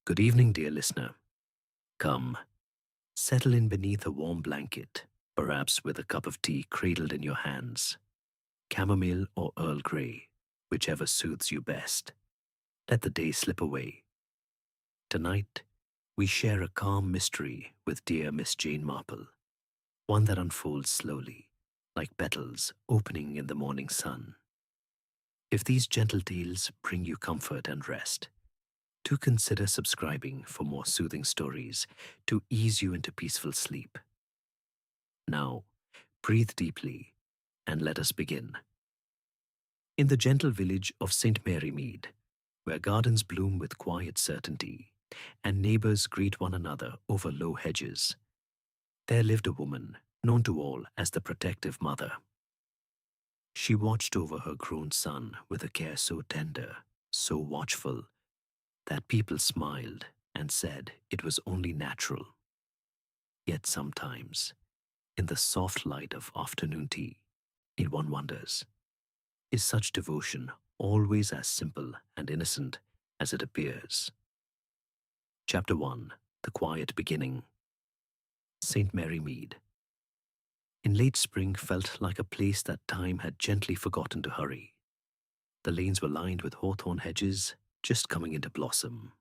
Good evening, dear listener. Come, settle in beneath a warm blanket, perhaps with a cup of tea cradled in your hands, chamomile or Earl Grey, whichever soothes you best. Let the day slip away. Tonight, we share a calm mystery with dear Miss Jane Marple, one that unfolds slowly, like petals opening in the morning sun. If these gentle tales bring you comfort and rest, do consider subscribing for more soothing stories to ease you into peaceful sleep. Now, breathe deeply and let us begin. In the gentle village of St. Mary Mead, where gardens bloom with quiet certainty and neighbors greet one another over low hedges, there lived a woman known to all as the protective mother. She watched over her grown son with a care so tender, so watchful, that people smiled and said it was only natural. Yet sometimes, in the soft light of afternoon tea, one wonders, is such devotion always as simple and innocent as it appears? Chapter 1: The Quiet Beginning. St. Mary Mead. In late spring felt like a place that time had gently forgotten to hurry. The lanes were lined with hawthorn hedges just coming into blossom,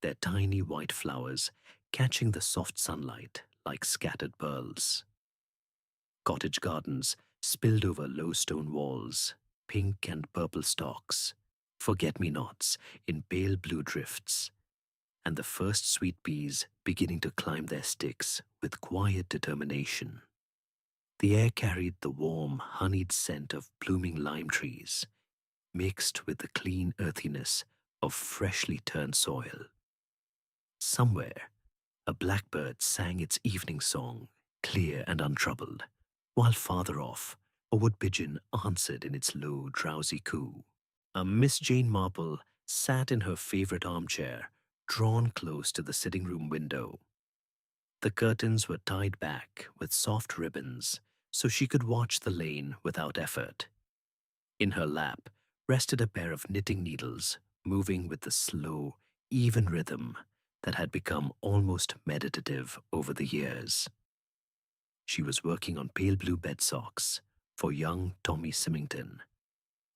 their tiny white flowers catching the soft sunlight like scattered pearls. Cottage gardens spilled over low stone walls, pink and purple stalks, forget-me-nots in pale blue drifts, and the first sweet peas beginning to climb their sticks with quiet determination. The air carried the warm, honeyed scent of blooming lime trees, mixed with the clean earthiness of freshly turned soil. Somewhere, a blackbird sang its evening song, clear and untroubled, while farther off, a wood pigeon answered in its low, drowsy coo. Miss Jane Marple sat in her favorite armchair, drawn close to the sitting room window. The curtains were tied back with soft ribbons, so she could watch the lane without effort. In her lap rested a pair of knitting needles, moving with the slow, even rhythm that had become almost meditative over the years. She was working on pale blue bed socks for young Tommy Symington,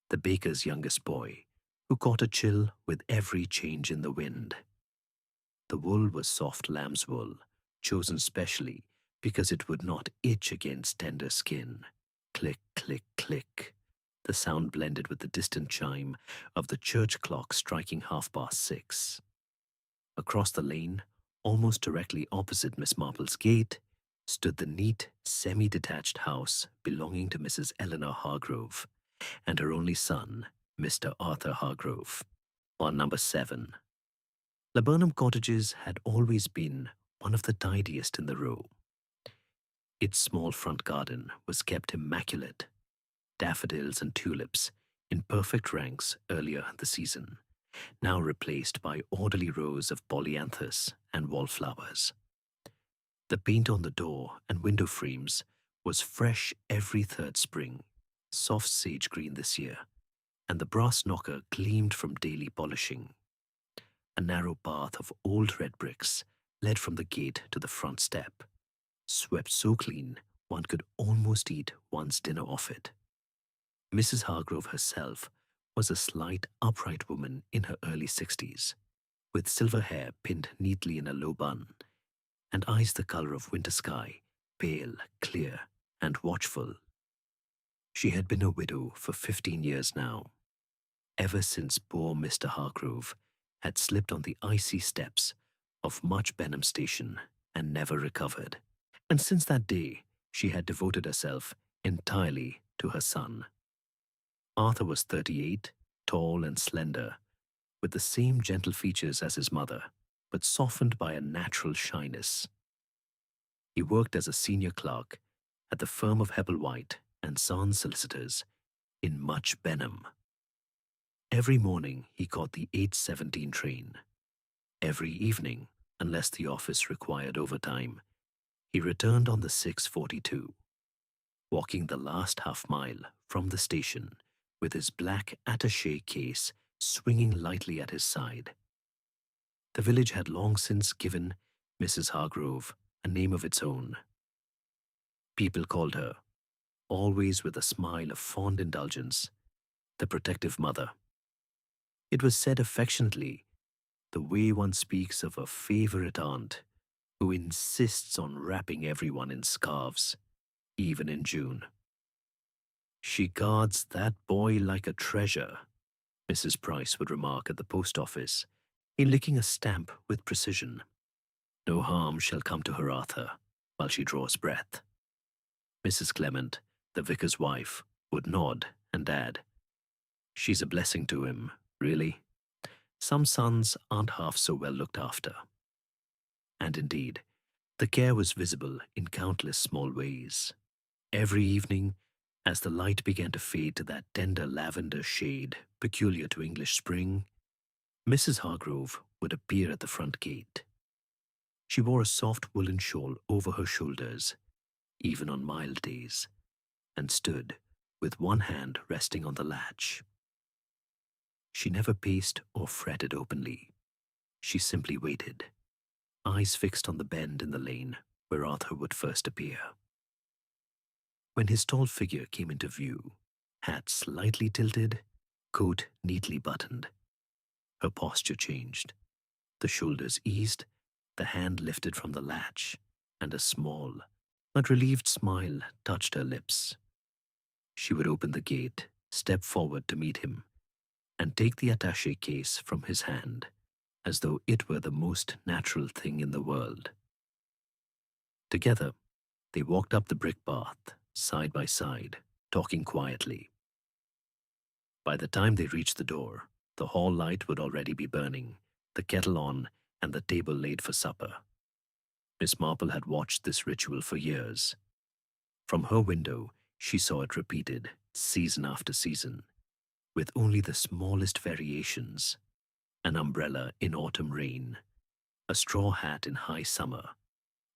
the baker's youngest boy, who caught a chill with every change in the wind. The wool was soft lamb's wool, chosen specially because it would not itch against tender skin. Click, click, click. The sound blended with the distant chime of the church clock striking 6:30. Across the lane, almost directly opposite Miss Marple's gate, stood the neat, semi-detached house belonging to Mrs. Eleanor Hargrove and her only son, Mr. Arthur Hargrove, on number 7. Laburnum Cottages had always been one of the tidiest in the row. Its small front garden was kept immaculate, daffodils and tulips in perfect ranks earlier in the season, now replaced by orderly rows of polyanthus and wallflowers. The paint on the door and window frames was fresh every third spring, soft sage green this year, and the brass knocker gleamed from daily polishing. A narrow path of old red bricks led from the gate to the front step, swept so clean one could almost eat one's dinner off it. Mrs. Hargrove herself was a slight, upright woman in her early 60s, with silver hair pinned neatly in a low bun, and eyes the color of winter sky, pale, clear, and watchful. She had been a widow for 15 years now, ever since poor Mr. Hargrove had slipped on the icy steps of Much Benham Station and never recovered. And since that day, she had devoted herself entirely to her son. Arthur was 38, tall and slender, with the same gentle features as his mother, but softened by a natural shyness. He worked as a senior clerk at the firm of Hebblewhite and Sons Solicitors in Much Benham. Every morning he caught the 8:17 train. Every evening, unless the office required overtime, he returned on the 6:42, walking the last half-mile from the station with his black attaché case swinging lightly at his side. The village had long since given Mrs. Hargrove a name of its own. People called her, always with a smile of fond indulgence, the protective mother. It was said affectionately, the way one speaks of a favorite aunt who insists on wrapping everyone in scarves, even in June. She guards that boy like a treasure, Mrs. Price would remark at the post office, in licking a stamp with precision. No harm shall come to her Arthur while she draws breath. Mrs. Clement, the vicar's wife, would nod and add, she's a blessing to him, really. Some sons aren't half so well looked after. And indeed, the care was visible in countless small ways. Every evening, as the light began to fade to that tender lavender shade peculiar to English spring, Mrs. Hargrove would appear at the front gate. She wore a soft woolen shawl over her shoulders, even on mild days, and stood with one hand resting on the latch. She never paced or fretted openly. She simply waited, eyes fixed on the bend in the lane where Arthur would first appear. When his tall figure came into view, hat slightly tilted, coat neatly buttoned, her posture changed. The shoulders eased, the hand lifted from the latch, and a small but relieved smile touched her lips. She would open the gate, step forward to meet him, and take the attaché case from his hand, as though it were the most natural thing in the world. Together, they walked up the brick path, side by side, talking quietly. By the time they reached the door, the hall light would already be burning, the kettle on, and the table laid for supper. Miss Marple had watched this ritual for years. From her window, she saw it repeated, season after season, with only the smallest variations: an umbrella in autumn rain, a straw hat in high summer,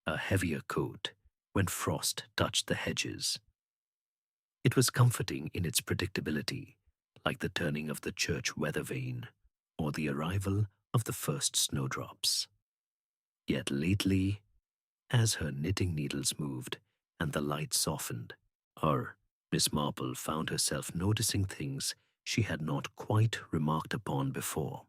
a heavier coat when frost touched the hedges. It was comforting in its predictability, like the turning of the church weather vane or the arrival of the first snowdrops. Yet lately, as her knitting needles moved and the light softened, Miss Marple found herself noticing things she had not quite remarked upon before.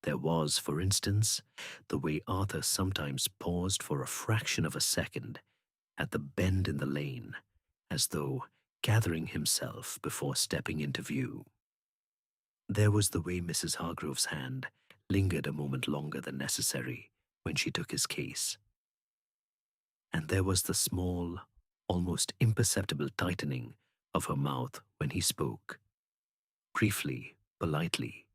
There was, for instance, the way Arthur sometimes paused for a fraction of a second at the bend in the lane, as though gathering himself before stepping into view. There was the way Mrs. Hargrove's hand lingered a moment longer than necessary when she took his case. And there was the small, almost imperceptible tightening of her mouth when he spoke, briefly, politely,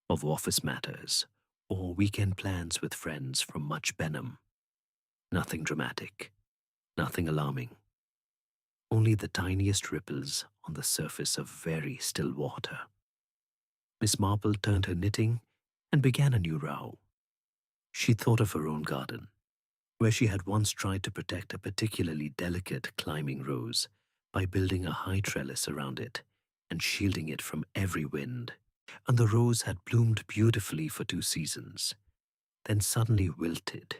of office matters or weekend plans with friends from Much Benham. Nothing dramatic, nothing alarming. Only the tiniest ripples on the surface of very still water. Miss Marple turned her knitting and began a new row. She thought of her own garden, where she had once tried to protect a particularly delicate climbing rose by building a high trellis around it and shielding it from every wind, and the rose had bloomed beautifully for 2 seasons, then suddenly wilted,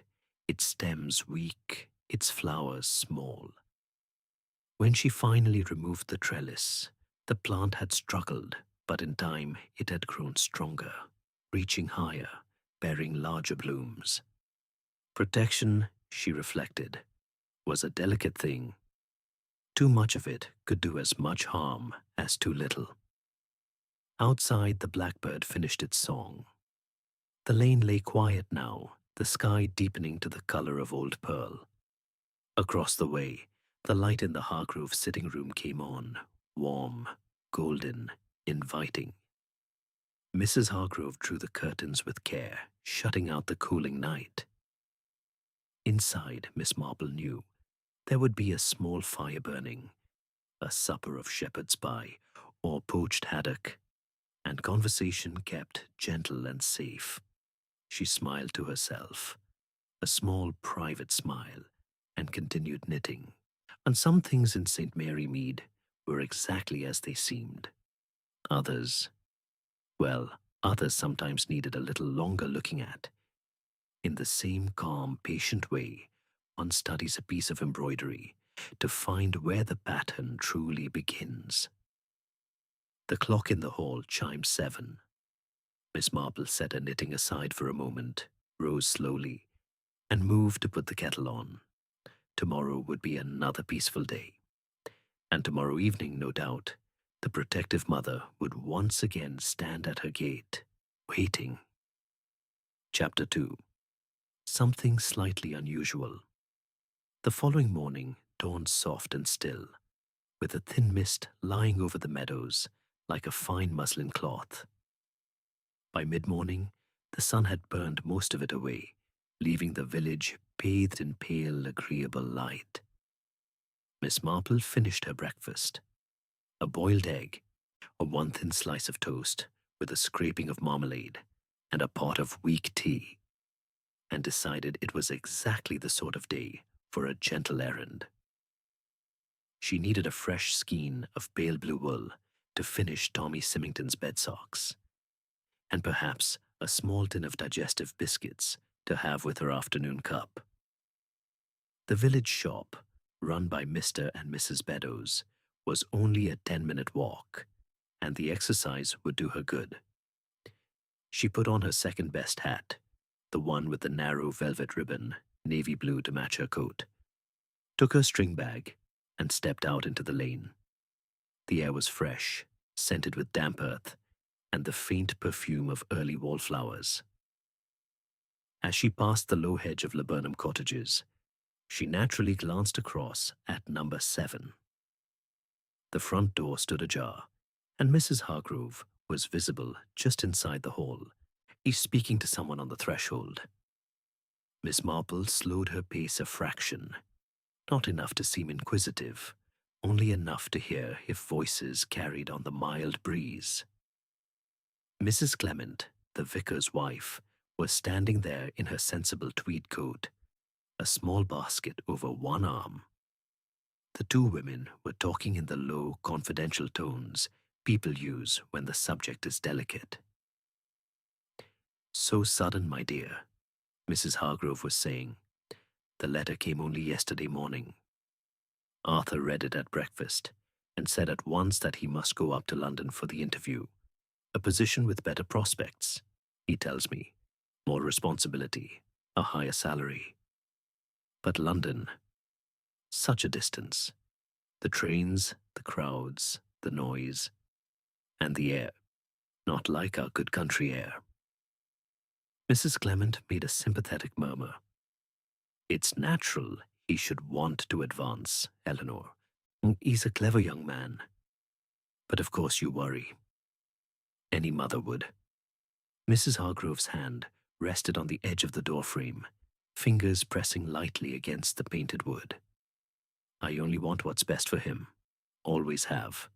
its stems weak, its flowers small. When she finally removed the trellis, the plant had struggled, but in time it had grown stronger, reaching higher, bearing larger blooms. Protection, she reflected, was a delicate thing. Too much of it could do as much harm as too little. Outside, the blackbird finished its song. The lane lay quiet now, the sky deepening to the color of old pearl. Across the way, the light in the Hargrove sitting room came on, warm, golden, inviting. Mrs. Hargrove drew the curtains with care, shutting out the cooling night. Inside, Miss Marple knew there would be a small fire burning, a supper of shepherd's pie or poached haddock, and conversation kept gentle and safe. She smiled to herself, a small private smile, and continued knitting. And some things in St. Mary Mead were exactly as they seemed. Others, well, others sometimes needed a little longer looking at, In the same calm, patient way, one studies a piece of embroidery to find where the pattern truly begins. The clock in the hall chimed 7. Miss Marple set her knitting aside for a moment, rose slowly, and moved to put the kettle on. Tomorrow would be another peaceful day. And tomorrow evening, no doubt, the protective mother would once again stand at her gate, waiting. Chapter 2. Something slightly unusual. The following morning dawned soft and still, with a thin mist lying over the meadows like a fine muslin cloth. By mid-morning, the sun had burned most of it away, leaving the village bathed in pale, agreeable light. Miss Marple finished her breakfast, a boiled egg, or one thin slice of toast with a scraping of marmalade, and a pot of weak tea, and decided it was exactly the sort of day for a gentle errand. She needed a fresh skein of pale blue wool to finish Tommy Symington's bed socks, and perhaps a small tin of digestive biscuits to have with her afternoon cup. The village shop, run by Mr. and Mrs. Beddoes, was only a 10-minute walk, and the exercise would do her good. She put on her second-best hat, the one with the narrow velvet ribbon, navy blue to match her coat, took her string bag, and stepped out into the lane. The air was fresh, scented with damp earth, and the faint perfume of early wallflowers. As she passed the low hedge of laburnum cottages, she naturally glanced across at number 7. The front door stood ajar, and Mrs. Hargrove was visible just inside the hall, each speaking to someone on the threshold. Miss Marple slowed her pace a fraction, not enough to seem inquisitive, only enough to hear if voices carried on the mild breeze. Mrs. Clement, the vicar's wife, was standing there in her sensible tweed coat, a small basket over one arm. The two women were talking in the low, confidential tones people use when the subject is delicate. "So sudden, my dear," Mrs. Hargrove was saying. "The letter came only yesterday morning. Arthur read it at breakfast and said at once that he must go up to London for the interview. A position with better prospects, he tells me, more responsibility, a higher salary. But London, such a distance. The trains, the crowds, the noise, and the air, not like our good country air." Mrs. Clement made a sympathetic murmur. "It's natural he should want to advance, Eleanor. He's a clever young man. But of course you worry. Any mother would." Mrs. Hargrove's hand rested on the edge of the doorframe, fingers pressing lightly against the painted wood. "I only want what's best for him. Always have.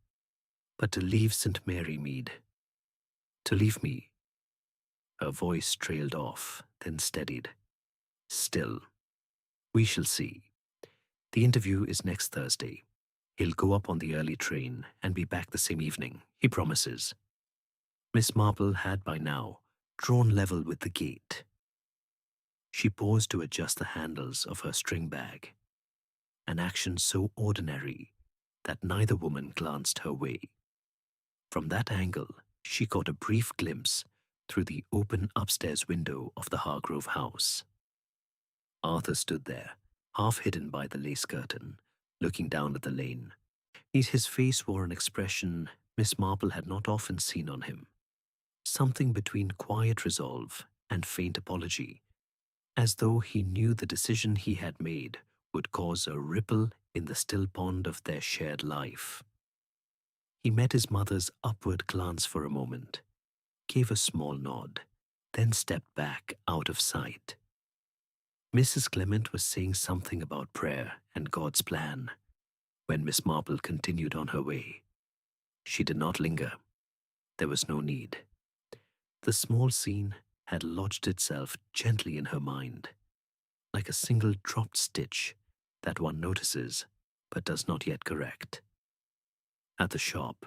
But to leave St. Mary Mead, to leave me—" Her voice trailed off, then steadied. "Still, we shall see. The interview is next Thursday. He'll go up on the early train and be back the same evening, he promises." Miss Marple had by now drawn level with the gate. She paused to adjust the handles of her string bag, an action so ordinary that neither woman glanced her way. From that angle, she caught a brief glimpse through the open upstairs window of the Hargrove house. Arthur stood there, half hidden by the lace curtain, looking down at the lane. His face wore an expression Miss Marple had not often seen on him, something between quiet resolve and faint apology, as though he knew the decision he had made would cause a ripple in the still pond of their shared life. He met his mother's upward glance for a moment, gave a small nod, then stepped back out of sight. Mrs. Clement was saying something about prayer and God's plan when Miss Marple continued on her way. She did not linger. There was no need. The small scene had lodged itself gently in her mind, like a single dropped stitch that one notices but does not yet correct. At the shop,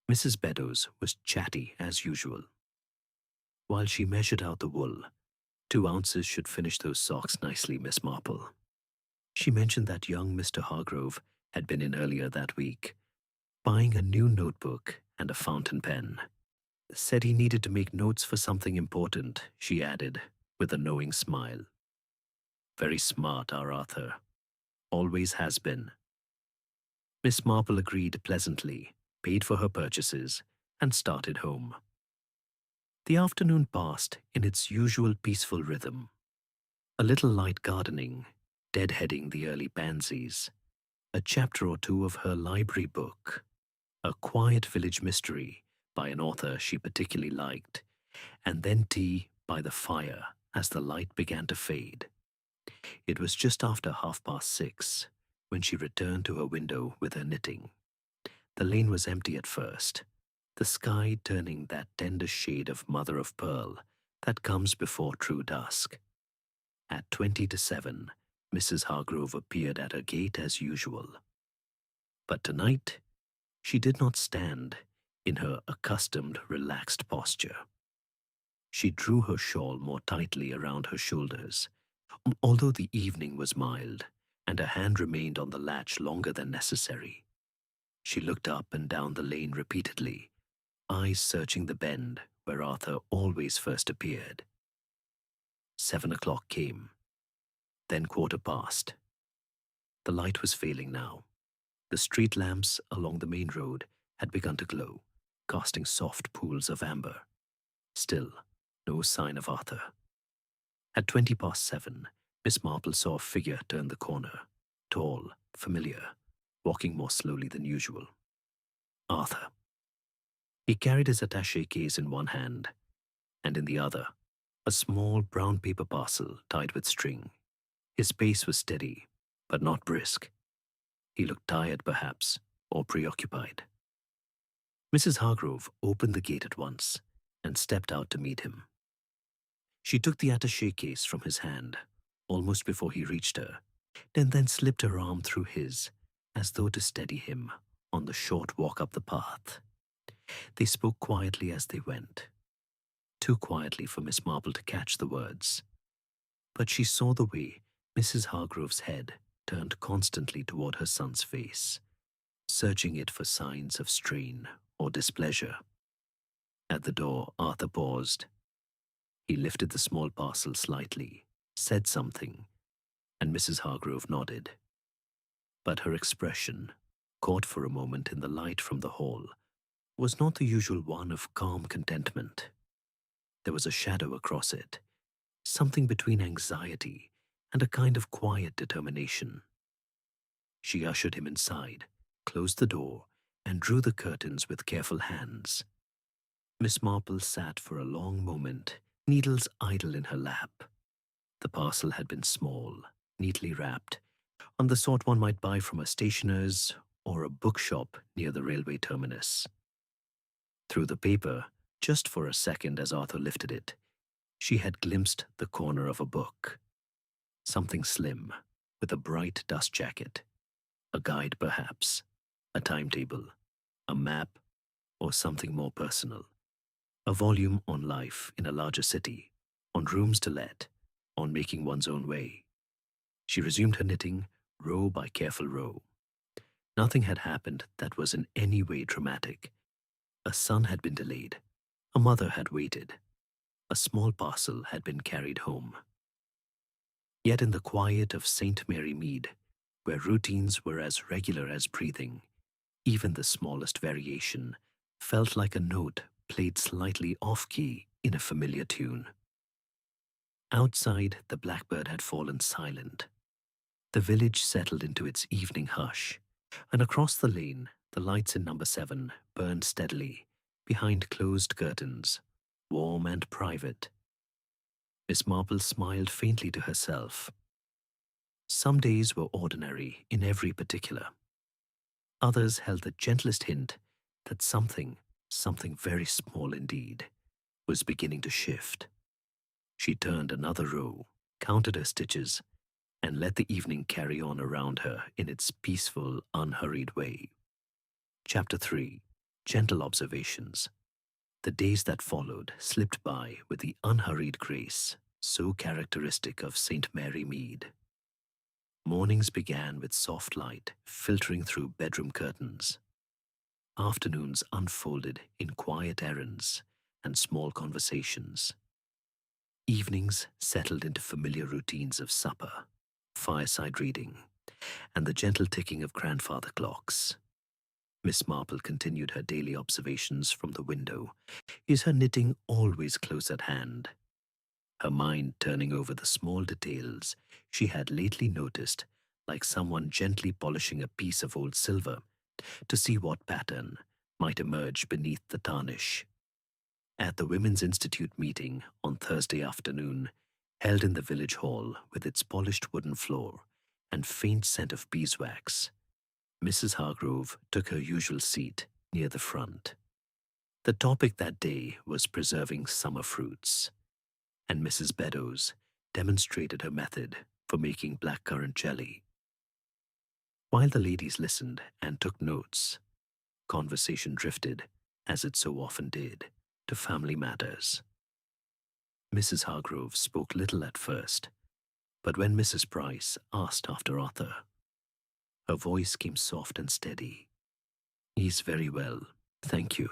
Mrs. Beddoes was chatty as usual. While she measured out the wool, 2 ounces should finish those socks nicely, Miss Marple. She mentioned that young Mr. Hargrove had been in earlier that week, buying a new notebook and a fountain pen. Said he needed to make notes for something important, she added, with a knowing smile. Very smart, our Arthur. Always has been. Miss Marple agreed pleasantly, paid for her purchases, and started home. The afternoon passed in its usual peaceful rhythm. A little light gardening, deadheading the early pansies, a chapter or two of her library book, a quiet village mystery by an author she particularly liked, and then tea by the fire as the light began to fade. It was just after 6:30 when she returned to her window with her knitting. The lane was empty at first, the sky turning that tender shade of mother of pearl that comes before true dusk. At 7:20, Mrs. Hargrove appeared at her gate as usual. But tonight, she did not stand in her accustomed relaxed posture. She drew her shawl more tightly around her shoulders, although the evening was mild and her hand remained on the latch longer than necessary. She looked up and down the lane repeatedly, eyes searching the bend where Arthur always first appeared. 7 o'clock came, then 1/4 past. The light was failing now. The street lamps along the main road had begun to glow, casting soft pools of amber. Still, no sign of Arthur. At 7:20, Miss Marple saw a figure turn the corner, tall, familiar, walking more slowly than usual. Arthur. He carried his attaché case in one hand, and in the other, a small brown paper parcel tied with string. His pace was steady, but not brisk. He looked tired, perhaps, or preoccupied. Mrs. Hargrove opened the gate at once and stepped out to meet him. She took the attaché case from his hand, almost before he reached her, and then slipped her arm through his, as though to steady him on the short walk up the path. They spoke quietly as they went, too quietly for Miss Marple to catch the words. But she saw the way Mrs. Hargrove's head turned constantly toward her son's face, searching it for signs of strain or displeasure. At the door, Arthur paused. He lifted the small parcel slightly, said something, and Mrs. Hargrove nodded. But her expression, caught for a moment in the light from the hall, was not the usual one of calm contentment. There was a shadow across it, something between anxiety and a kind of quiet determination. She ushered him inside, closed the door, and drew the curtains with careful hands. Miss Marple sat for a long moment, needles idle in her lap. The parcel had been small, neatly wrapped, on the sort one might buy from a stationer's or a bookshop near the railway terminus. Through the paper, just for a second as Arthur lifted it, she had glimpsed the corner of a book. Something slim, with a bright dust jacket. A guide, perhaps. A timetable. A map, or something more personal. A volume on life in a larger city, on rooms to let, on making one's own way. She resumed her knitting, row by careful row. Nothing had happened that was in any way dramatic. A son had been delayed. A mother had waited. A small parcel had been carried home. Yet in the quiet of St. Mary Mead, where routines were as regular as breathing, even the smallest variation felt like a note played slightly off-key in a familiar tune. Outside, the blackbird had fallen silent. The village settled into its evening hush, and across the lane, the lights in number 7 burned steadily, behind closed curtains, warm and private. Miss Marple smiled faintly to herself. Some days were ordinary in every particular. Others held the gentlest hint that something very small indeed, was beginning to shift. She turned another row, counted her stitches, and let the evening carry on around her in its peaceful, unhurried way. Chapter 3. Gentle Observations. The days that followed slipped by with the unhurried grace, so characteristic of St. Mary Mead. Mornings began with soft light filtering through bedroom curtains. Afternoons unfolded in quiet errands and small conversations. Evenings settled into familiar routines of supper, fireside reading, and the gentle ticking of grandfather clocks. Miss Marple continued her daily observations from the window. Is her knitting always close at hand? Her mind turning over the small details she had lately noticed, like someone gently polishing a piece of old silver to see what pattern might emerge beneath the tarnish. At the Women's Institute meeting on Thursday afternoon, held in the village hall with its polished wooden floor and faint scent of beeswax, Mrs. Hargrove took her usual seat near the front. The topic that day was preserving summer fruits, and Mrs. Beddoes demonstrated her method for making blackcurrant jelly. While the ladies listened and took notes, conversation drifted, as it so often did, to family matters. Mrs. Hargrove spoke little at first, but when Mrs. Price asked after Arthur, her voice came soft and steady. He's very well, thank you.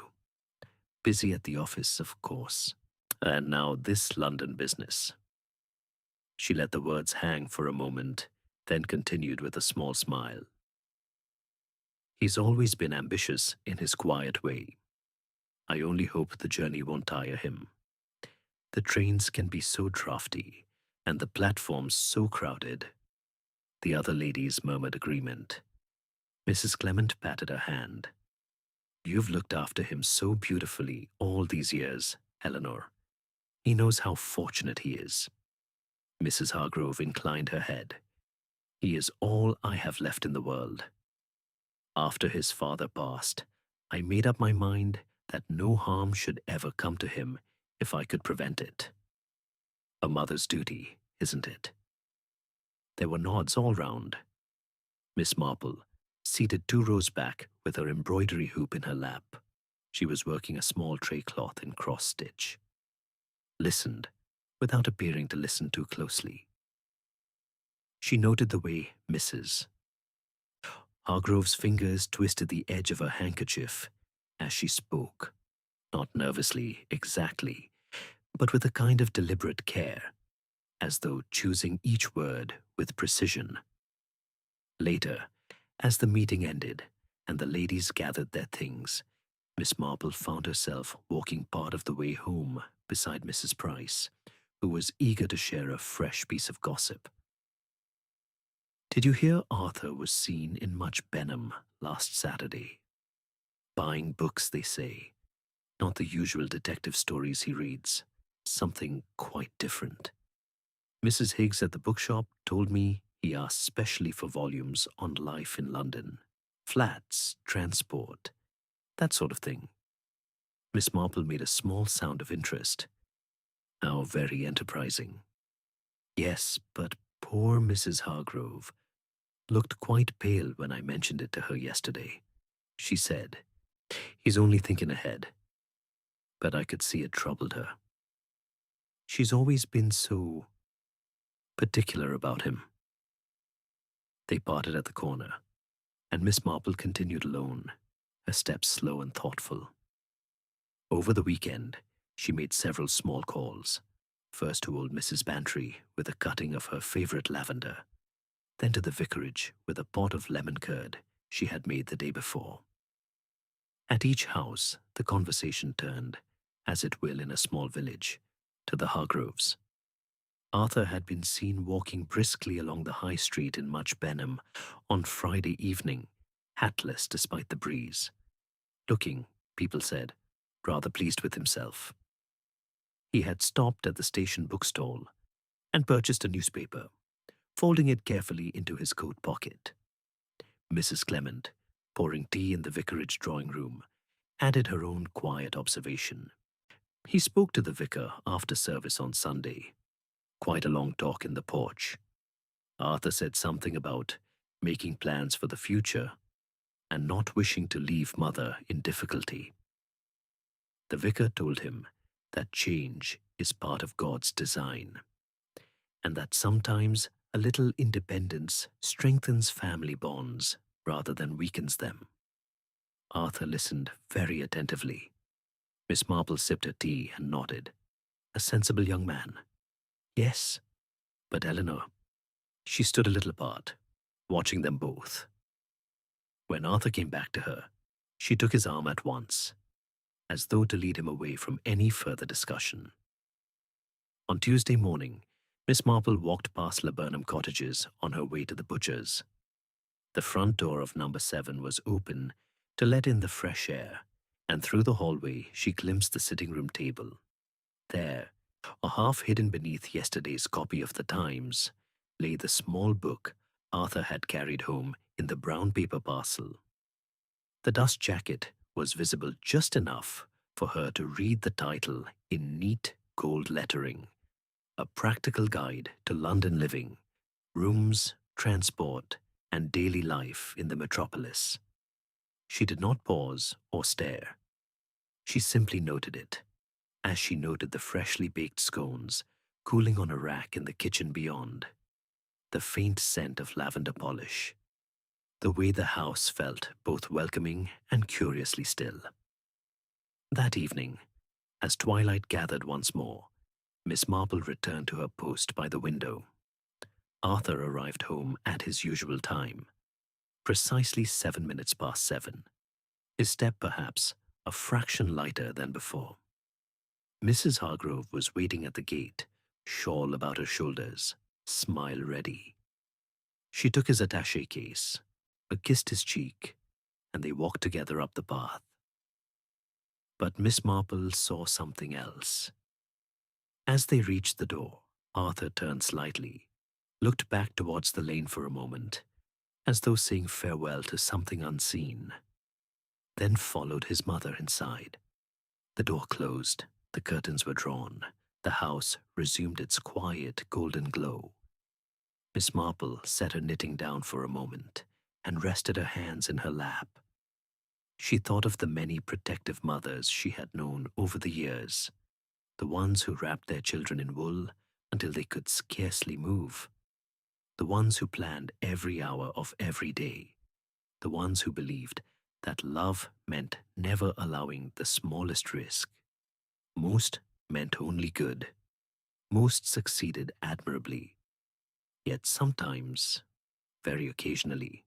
Busy at the office, of course. And now this London business. She let the words hang for a moment, then continued with a small smile. He's always been ambitious in his quiet way. I only hope the journey won't tire him. The trains can be so drafty, and the platforms so crowded. The other ladies murmured agreement. Mrs. Clement patted her hand. You've looked after him so beautifully all these years, Eleanor. He knows how fortunate he is. Mrs. Hargrove inclined her head. He is all I have left in the world. After his father passed, I made up my mind that no harm should ever come to him if I could prevent it. A mother's duty, isn't it? There were nods all round. Miss Marple, seated 2 rows back with her embroidery hoop in her lap. She was working a small tray cloth in cross-stitch. Listened, without appearing to listen too closely. She noted the way Mrs. Hargrove's fingers twisted the edge of her handkerchief as she spoke, not nervously, exactly, but with a kind of deliberate care, as though choosing each word with precision. Later, as the meeting ended and the ladies gathered their things, Miss Marple found herself walking part of the way home beside Mrs. Price, who was eager to share a fresh piece of gossip. Did you hear Arthur was seen in much Benham last Saturday? Buying books, they say. Not the usual detective stories he reads. Something quite different. Mrs. Higgs at the bookshop told me he asked specially for volumes on life in London, flats, transport, that sort of thing. Miss Marple made a small sound of interest. How very enterprising. Yes, but poor Mrs. Hargrove looked quite pale when I mentioned it to her yesterday. She said, he's only thinking ahead. But I could see it troubled her. She's always been so particular about him. They parted at the corner, and Miss Marple continued alone, her steps slow and thoughtful. Over the weekend, she made several small calls, first to old Mrs. Bantry with a cutting of her favorite lavender, then to the vicarage with a pot of lemon curd she had made the day before. At each house, the conversation turned, as it will in a small village, to the Hargroves. Arthur had been seen walking briskly along the high street in Much Benham on Friday evening, hatless despite the breeze, looking, people said, rather pleased with himself. He had stopped at the station bookstall and purchased a newspaper, folding it carefully into his coat pocket. Mrs. Clement, pouring tea in the vicarage drawing-room, added her own quiet observation. He spoke to the vicar after service on Sunday. Quite a long talk in the porch. Arthur said something about making plans for the future and not wishing to leave Mother in difficulty. The vicar told him that change is part of God's design. and that sometimes a little independence strengthens family bonds rather than weakens them. Arthur listened very attentively. Miss Marple sipped her tea and nodded. A sensible young man. Yes, but Eleanor. She stood a little apart, watching them both. When Arthur came back to her, she took his arm at once, as though to lead him away from any further discussion. On Tuesday morning, Miss Marple walked past Laburnum Cottages on her way to the butcher's. The front door of number 7 was open to let in the fresh air, and through the hallway she glimpsed the sitting room table. There, or half hidden beneath yesterday's copy of the Times, lay the small book Arthur had carried home in the brown paper parcel. The dust jacket was visible just enough for her to read the title in neat gold lettering: A Practical Guide to London Living, Rooms, Transport, and Daily Life in the Metropolis. She did not pause or stare. She simply noted it, as she noted the freshly baked scones cooling on a rack in the kitchen beyond, the faint scent of lavender polish, the way the house felt both welcoming and curiously still. That evening, as twilight gathered once more, Miss Marple returned to her post by the window. Arthur arrived home at his usual time, precisely 7 minutes past 7, his step perhaps a fraction lighter than before. Mrs. Hargrove was waiting at the gate, shawl about her shoulders, smile ready. She took his attaché case, kissed his cheek, and they walked together up the path. But Miss Marple saw something else. As they reached the door, Arthur turned slightly, looked back towards the lane for a moment, as though saying farewell to something unseen, then followed his mother inside. The door closed, the curtains were drawn, the house resumed its quiet golden glow. Miss Marple set her knitting down for a moment and rested her hands in her lap. She thought of the many protective mothers she had known over the years, the ones who wrapped their children in wool until they could scarcely move, the ones who planned every hour of every day, the ones who believed that love meant never allowing the smallest risk. Most meant only good. Most succeeded admirably. Yet sometimes, very occasionally,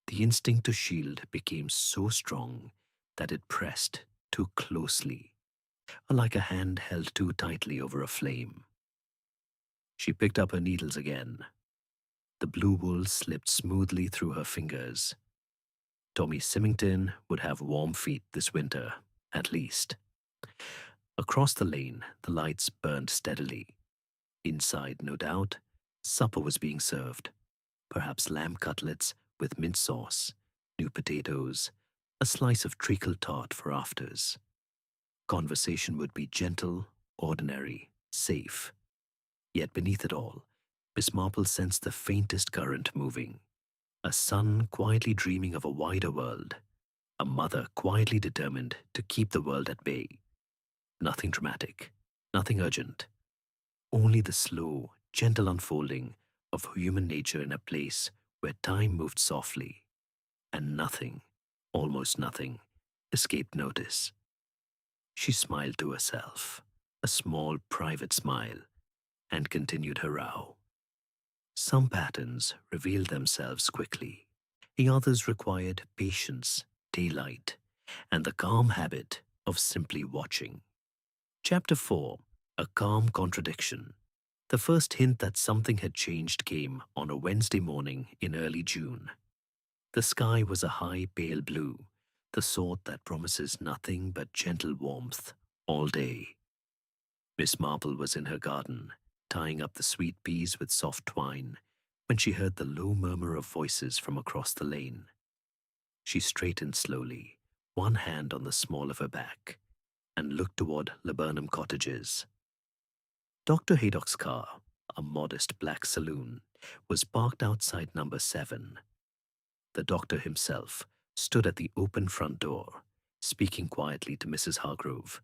the instinct to shield became so strong that it pressed too closely, like a hand held too tightly over a flame. She picked up her needles again. The blue wool slipped smoothly through her fingers. Tommy Symington would have warm feet this winter, at least. Across the lane, the lights burned steadily. Inside, no doubt, supper was being served. Perhaps lamb cutlets with mint sauce, new potatoes, a slice of treacle tart for afters. Conversation would be gentle, ordinary, safe. Yet beneath it all, Miss Marple sensed the faintest current moving. A son quietly dreaming of a wider world. A mother quietly determined to keep the world at bay. Nothing dramatic, nothing urgent. Only the slow, gentle unfolding of human nature in a place where time moved softly, and nothing, almost nothing, escaped notice. She smiled to herself, a small private smile, and continued her row. Some patterns revealed themselves quickly. The others required patience, daylight, and the calm habit of simply watching. Chapter 4. A Calm Contradiction. The first hint that something had changed came on a Wednesday morning in early June. The sky was a high pale blue, the sort that promises nothing but gentle warmth all day. Miss Marple was in her garden, tying up the sweet peas with soft twine, when she heard the low murmur of voices from across the lane. She straightened slowly, one hand on the small of her back, and looked toward Laburnum Cottages. Dr. Haydock's car, a modest black saloon, was parked outside number 7. The doctor himself stood at the open front door, speaking quietly to Mrs. Hargrove.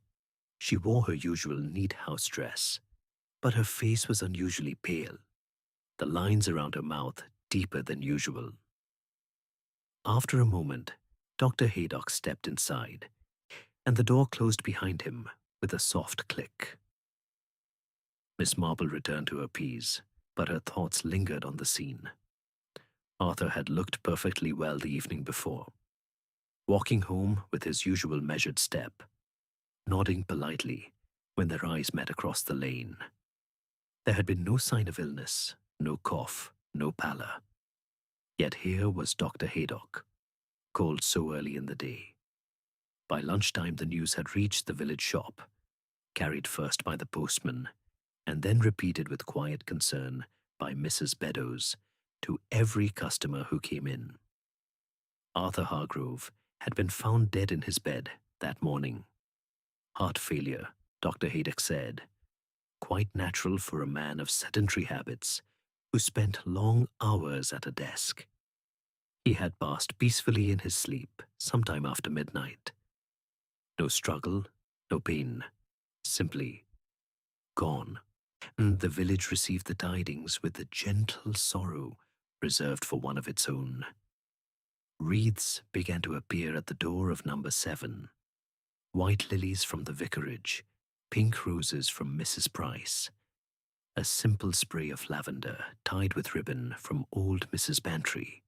She wore her usual neat house dress, but her face was unusually pale. the lines around her mouth deeper than usual. After a moment, Dr. Haydock stepped inside, and the door closed behind him with a soft click. Miss Marple returned to her peas, but her thoughts lingered on the scene. Arthur had looked perfectly well the evening before, walking home with his usual measured step, nodding politely when their eyes met across the lane. There had been no sign of illness, no cough, no pallor. Yet here was Dr. Haydock, cold so early in the day. By lunchtime, the news had reached the village shop, carried first by the postman, and then repeated with quiet concern by Mrs. Beddoes to every customer who came in. Arthur Hargrove had been found dead in his bed that morning. Heart failure, Dr. Haydock said, quite natural for a man of sedentary habits who spent long hours at a desk. He had passed peacefully in his sleep sometime after midnight. No struggle, no pain, simply gone. And the village received the tidings with the gentle sorrow reserved for one of its own. Wreaths began to appear at the door of number 7. White lilies from the vicarage, pink roses from Mrs. Price, a simple spray of lavender tied with ribbon from old Mrs. Bantry.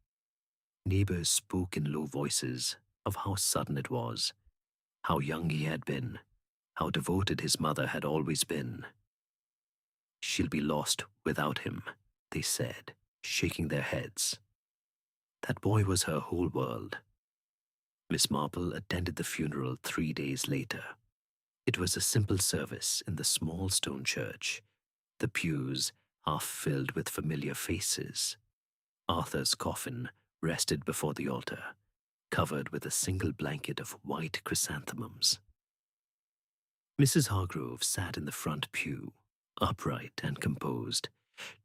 Neighbors spoke in low voices of how sudden it was, how young he had been, how devoted his mother had always been. She'll be lost without him, they said, shaking their heads. That boy was her whole world. Miss Marple attended the funeral 3 days later. It was a simple service in the small stone church, the pews half filled with familiar faces. Arthur's coffin rested before the altar, covered with a single blanket of white chrysanthemums. Mrs. Hargrove sat in the front pew, upright and composed,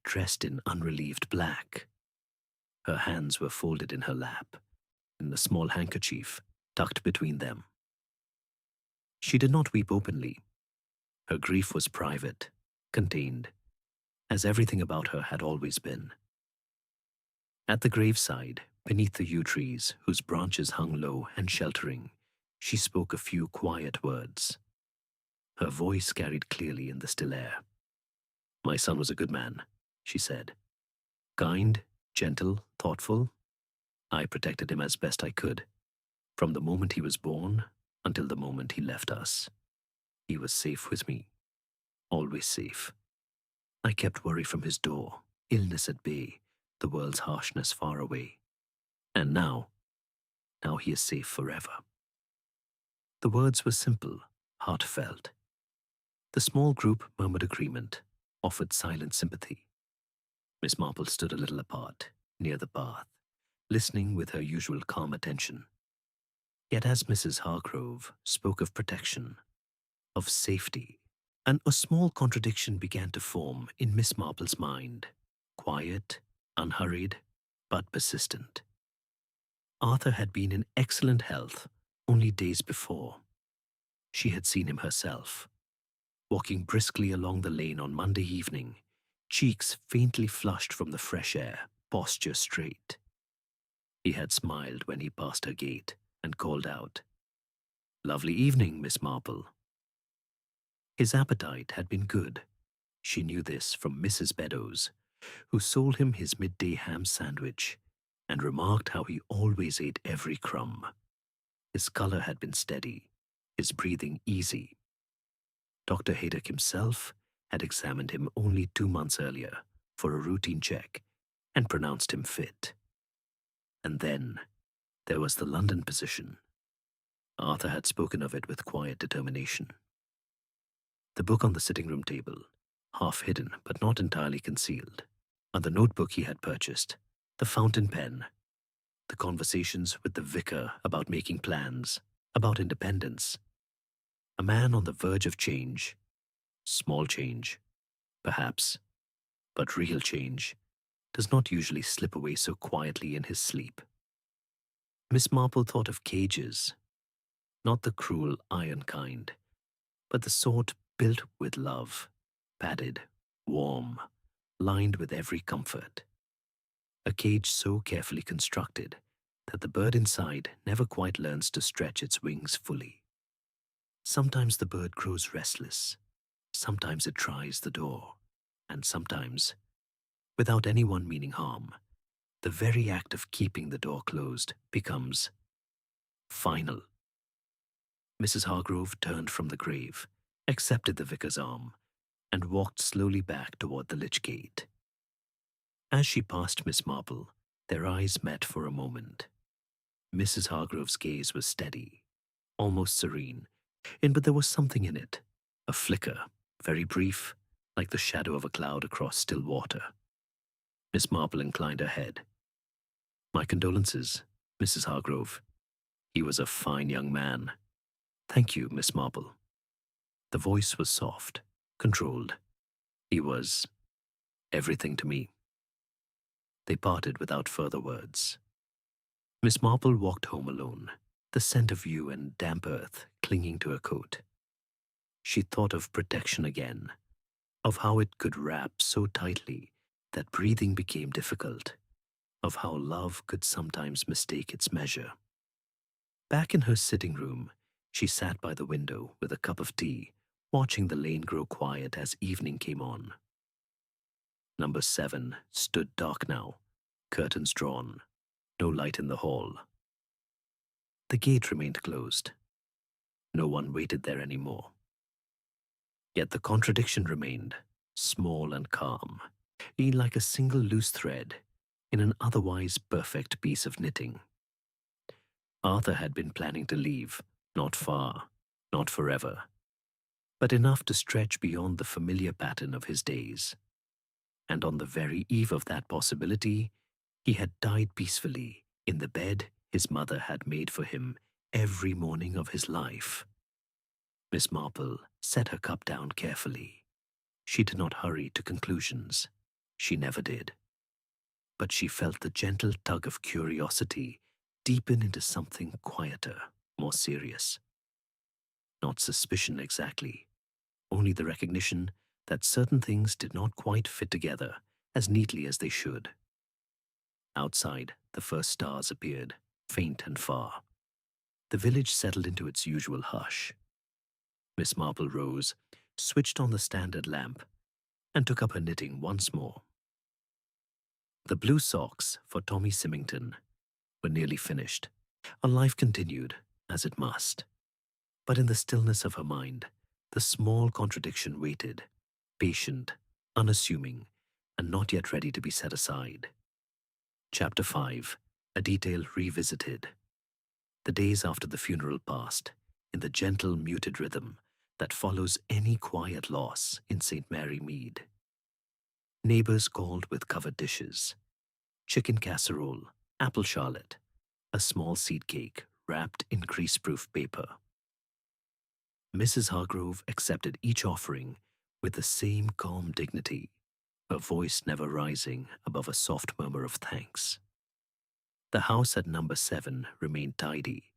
dressed in unrelieved black. Her hands were folded in her lap, and a small handkerchief tucked between them. She did not weep openly. Her grief was private, contained, as everything about her had always been. At the graveside, beneath the yew trees whose branches hung low and sheltering, she spoke a few quiet words. Her voice carried clearly in the still air. "My son was a good man," she said. "Kind, gentle, thoughtful. I protected him as best I could, from the moment he was born until the moment he left us. He was safe with me, always safe. I kept worry from his door, illness at bay, the world's harshness far away. And now he is safe forever." The words were simple, heartfelt. The small group murmured agreement, offered silent sympathy. Miss Marple stood a little apart, near the path, listening with her usual calm attention. Yet as Mrs. Hargrove spoke of protection, of safety, and a small contradiction began to form in Miss Marple's mind, quiet, unhurried, but persistent. Arthur had been in excellent health only days before. She had seen him herself, walking briskly along the lane on Monday evening, cheeks faintly flushed from the fresh air, posture straight. He had smiled when he passed her gate and called out, "Lovely evening, Miss Marple." His appetite had been good. She knew this from Mrs. Beddoes, who sold him his midday ham sandwich and remarked how he always ate every crumb. His color had been steady, his breathing easy. Dr. Haydock himself had examined him only 2 months earlier for a routine check and pronounced him fit. And then there was the London position. Arthur had spoken of it with quiet determination. The book on the sitting room table, half hidden but not entirely concealed, and the notebook he had purchased, the fountain pen, the conversations with the vicar about making plans, about independence. A man on the verge of change, small change, perhaps, but real change, does not usually slip away so quietly in his sleep. Miss Marple thought of cages, not the cruel iron kind, but the sort built with love, padded, warm, lined with every comfort. A cage so carefully constructed that the bird inside never quite learns to stretch its wings fully. Sometimes the bird grows restless, sometimes it tries the door, and sometimes, without anyone meaning harm, the very act of keeping the door closed becomes final. Mrs. Hargrove turned from the grave, accepted the vicar's arm, and walked slowly back toward the lich gate. As she passed Miss Marple, their eyes met for a moment. Mrs. Hargrove's gaze was steady, almost serene, but there was something in it, a flicker, very brief, like the shadow of a cloud across still water. Miss Marple inclined her head. "My condolences, Mrs. Hargrove. He was a fine young man." "Thank you, Miss Marple." The voice was soft, controlled. "He was everything to me." They parted without further words. Miss Marple walked home alone, the scent of yew and damp earth clinging to her coat. She thought of protection again, of how it could wrap so tightly that breathing became difficult, of how love could sometimes mistake its measure. Back in her sitting room, she sat by the window with a cup of tea, watching the lane grow quiet as evening came on. Number 7 stood dark now, curtains drawn, no light in the hall. The gate remained closed. No one waited there anymore. Yet the contradiction remained, small and calm, like a single loose thread in an otherwise perfect piece of knitting. Arthur had been planning to leave, not far, not forever, but enough to stretch beyond the familiar pattern of his days. And on the very eve of that possibility, he had died peacefully in the bed his mother had made for him every morning of his life. Miss Marple set her cup down carefully. She did not hurry to conclusions. She never did. But she felt the gentle tug of curiosity deepen into something quieter, more serious. Not suspicion exactly, only the recognition that certain things did not quite fit together as neatly as they should. Outside, the first stars appeared, faint and far. The village settled into its usual hush. Miss Marple rose, switched on the standard lamp, and took up her knitting once more. The blue socks for Tommy Symington were nearly finished. Her life continued, as it must. But in the stillness of her mind, the small contradiction waited, patient, unassuming, and not yet ready to be set aside. Chapter 5, a detail revisited. The days after the funeral passed, in the gentle, muted rhythm that follows any quiet loss in St. Mary Mead. Neighbors called with covered dishes, chicken casserole, apple charlotte, a small seed cake wrapped in greaseproof paper. Mrs. Hargrove accepted each offering with the same calm dignity, her voice never rising above a soft murmur of thanks. The house at number 7 remained tidy,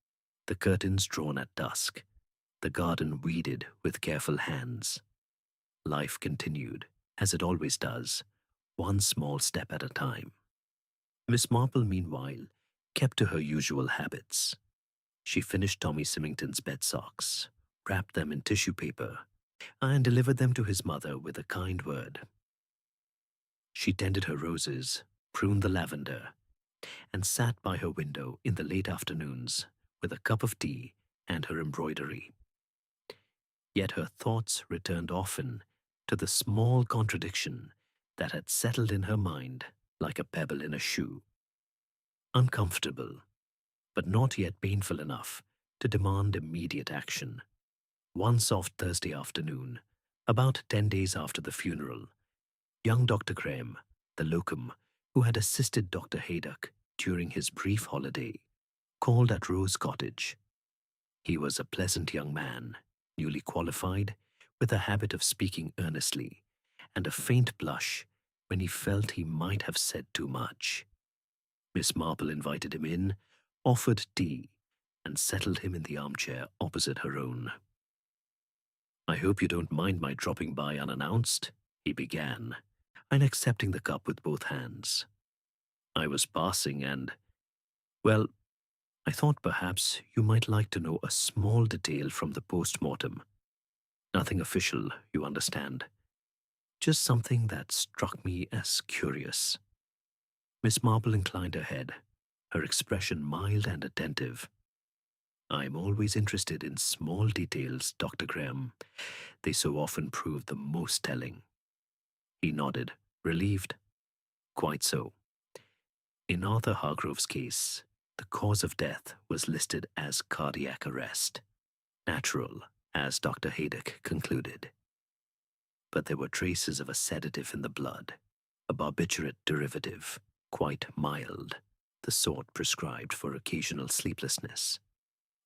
the curtains drawn at dusk, the garden weeded with careful hands. Life continued, as it always does, one small step at a time. Miss Marple, meanwhile, kept to her usual habits. She finished Tommy Symington's bed socks, wrapped them in tissue paper, and delivered them to his mother with a kind word. She tended her roses, pruned the lavender, and sat by her window in the late afternoons with a cup of tea and her embroidery. Yet her thoughts returned often to the small contradiction that had settled in her mind like a pebble in a shoe. Uncomfortable, but not yet painful enough to demand immediate action. One soft Thursday afternoon, about 10 days after the funeral, young Dr. Graham, the locum, who had assisted Dr. Haydock during his brief holiday, called at Rose Cottage. He was a pleasant young man, newly qualified, with a habit of speaking earnestly, and a faint blush when he felt he might have said too much. Miss Marple invited him in, offered tea, and settled him in the armchair opposite her own. "I hope you don't mind my dropping by unannounced," he began. and accepting the cup with both hands. I was passing and, well, I thought perhaps you might like to know a small detail from the post-mortem. Nothing official, you understand. Just something that struck me as curious. Miss Marple inclined her head, her expression mild and attentive. I'm always interested in small details, Dr. Graham. They so often prove the most telling. He nodded, relieved. Quite so. In Arthur Hargrove's case, the cause of death was listed as cardiac arrest. Natural, as Dr. Haydock concluded. But there were traces of a sedative in the blood, a barbiturate derivative, quite mild, the sort prescribed for occasional sleeplessness.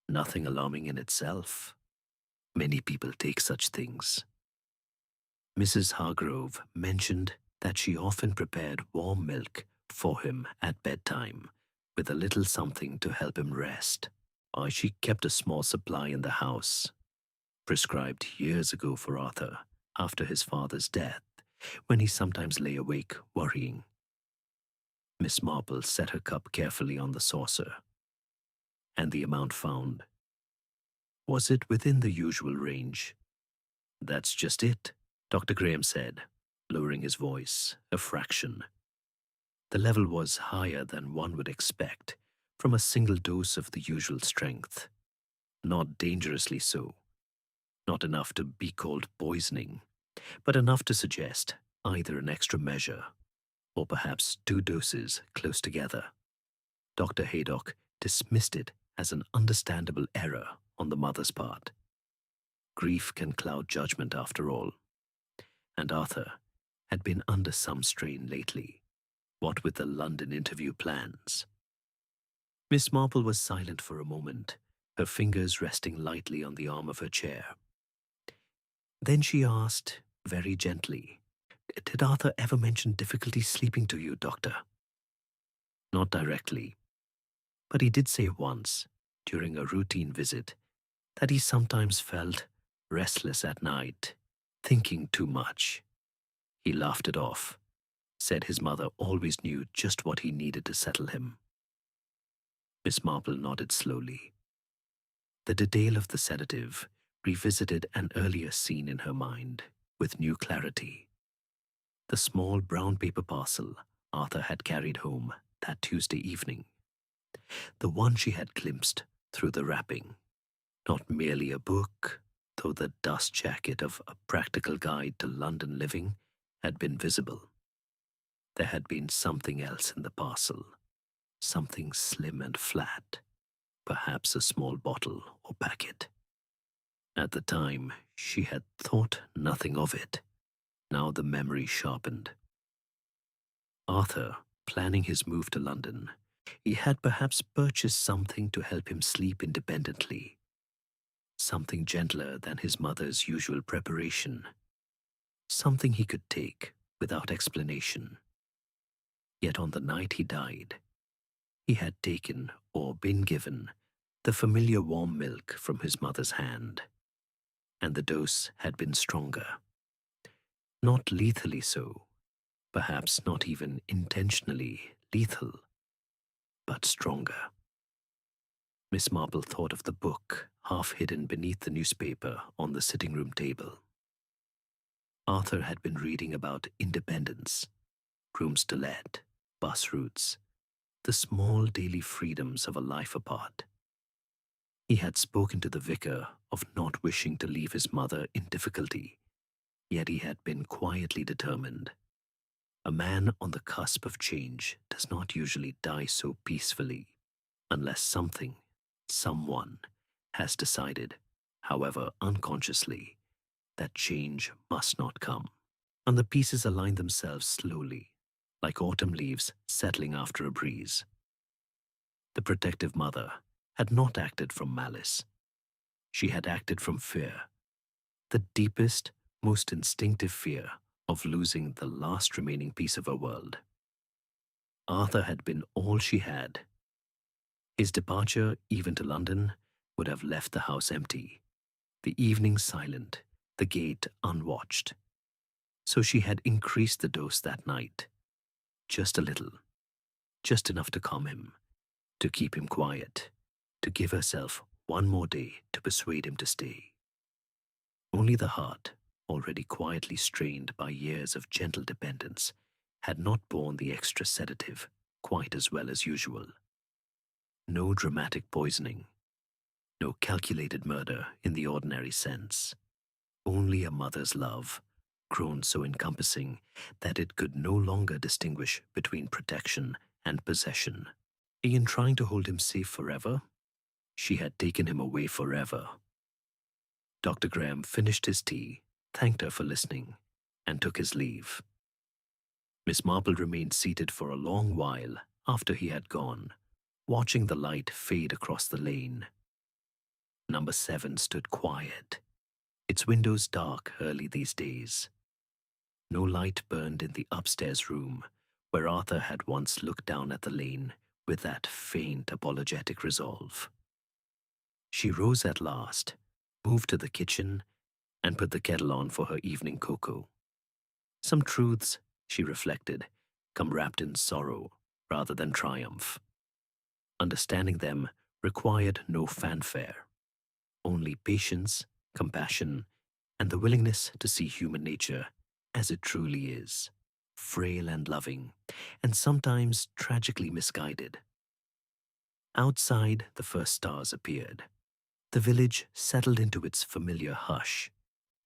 Nothing alarming in itself. Many people take such things. Mrs. Hargrove mentioned that she often prepared warm milk for him at bedtime, with a little something to help him rest. Or she kept a small supply in the house, prescribed years ago for Arthur after his father's death, when he sometimes lay awake worrying. Miss Marple set her cup carefully on the saucer. And the amount found. Was it within the usual range? That's just it, Dr. Graham said, lowering his voice a fraction. The level was higher than one would expect from a single dose of the usual strength. Not dangerously so. Not enough to be called poisoning, but enough to suggest either an extra measure or perhaps two doses close together. Dr. Haydock dismissed it as an understandable error on the mother's part. Grief can cloud judgment after all. And Arthur had been under some strain lately, what with the London interview plans. Miss Marple was silent for a moment, her fingers resting lightly on the arm of her chair. Then she asked, very gently, "Did Arthur ever mention difficulty sleeping to you, Doctor?" Not directly, but he did say once, during a routine visit, that he sometimes felt restless at night, thinking too much. He laughed it off, said his mother always knew just what he needed to settle him. Miss Marple nodded slowly. The detail of the sedative revisited an earlier scene in her mind with new clarity. The small brown paper parcel Arthur had carried home that Tuesday evening. The one she had glimpsed through the wrapping. Not merely a book, though the dust jacket of A Practical Guide to London Living had been visible. There had been something else in the parcel, something slim and flat, perhaps a small bottle or packet. At the time, she had thought nothing of it. Now the memory sharpened. Arthur, planning his move to London, he had perhaps purchased something to help him sleep independently. Something gentler than his mother's usual preparation. Something he could take without explanation. Yet on the night he died, he had taken, or been given, the familiar warm milk from his mother's hand. And the dose had been stronger. Not lethally so, perhaps not even intentionally lethal, but stronger. Miss Marple thought of the book half hidden beneath the newspaper on the sitting room table. Arthur had been reading about independence, rooms to let, bus routes, the small daily freedoms of a life apart. He had spoken to the vicar of not wishing to leave his mother in difficulty, yet he had been quietly determined. A man on the cusp of change does not usually die so peacefully, unless something, someone, has decided, however unconsciously, that change must not come. And the pieces align themselves slowly, like autumn leaves settling after a breeze. The protective mother had not acted from malice. She had acted from fear, the deepest, most instinctive fear of losing the last remaining piece of her world. Arthur had been all she had. His departure, even to London, would have left the house empty, the evening silent, the gate unwatched. So she had increased the dose that night, just a little, just enough to calm him, to keep him quiet, to give herself one more day to persuade him to stay. Only the heart, already quietly strained by years of gentle dependence, had not borne the extra sedative quite as well as usual. No dramatic poisoning, no calculated murder in the ordinary sense. Only a mother's love, grown so encompassing that it could no longer distinguish between protection and possession. In trying to hold him safe forever, she had taken him away forever. Dr. Graham finished his tea, thanked her for listening, and took his leave. Miss Marple remained seated for a long while after he had gone, watching the light fade across the lane. Number 7 stood quiet, its windows dark early these days. No light burned in the upstairs room, where Arthur had once looked down at the lane with that faint apologetic resolve. She rose at last, moved to the kitchen, and put the kettle on for her evening cocoa. Some truths, she reflected, come wrapped in sorrow rather than triumph. Understanding them required no fanfare, only patience, compassion, and the willingness to see human nature as it truly is, frail and loving, and sometimes tragically misguided. Outside, the first stars appeared. The village settled into its familiar hush.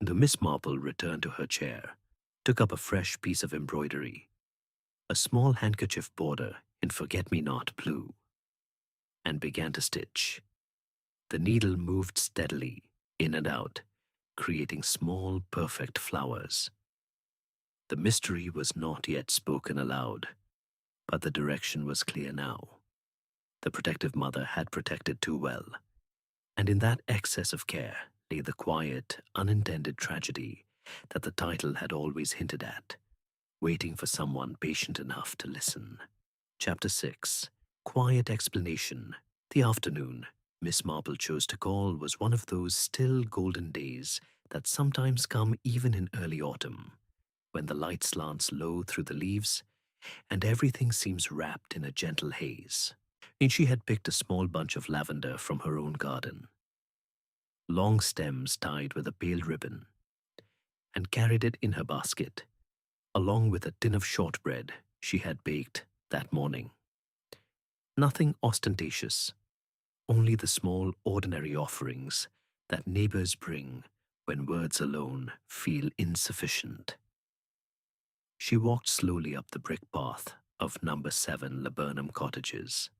The Miss Marple returned to her chair, took up a fresh piece of embroidery, a small handkerchief border in forget-me-not blue, and began to stitch. The needle moved steadily, in and out, creating small, perfect flowers. The mystery was not yet spoken aloud, but the direction was clear now. The protective mother had protected too well, and in that excess of care lay the quiet, unintended tragedy that the title had always hinted at, waiting for someone patient enough to listen. Chapter 6. Quiet Explanation. The afternoon Miss Marple chose to call was one of those still golden days that sometimes come even in early autumn, when the light slants low through the leaves and everything seems wrapped in a gentle haze. And she had picked a small bunch of lavender from her own garden, long stems tied with a pale ribbon, and carried it in her basket, along with a tin of shortbread she had baked that morning. Nothing ostentatious, only the small ordinary offerings that neighbors bring when words alone feel insufficient. She walked slowly up the brick path of number 7 Laburnum Cottages.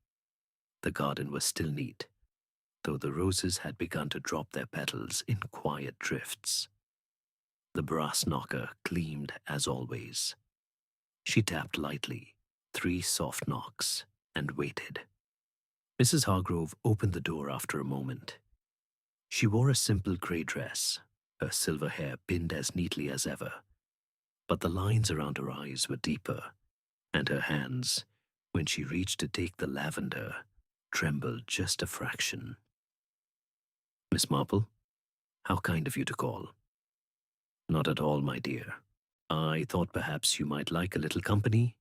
The garden was still neat, though the roses had begun to drop their petals in quiet drifts. The brass knocker gleamed as always. She tapped lightly, 3 soft knocks, and waited. Mrs. Hargrove opened the door after a moment. She wore a simple grey dress, her silver hair pinned as neatly as ever, but the lines around her eyes were deeper, and her hands, when she reached to take the lavender, trembled just a fraction. "Miss Marple, how kind of you to call." "Not at all, my dear. I thought perhaps you might like a little company,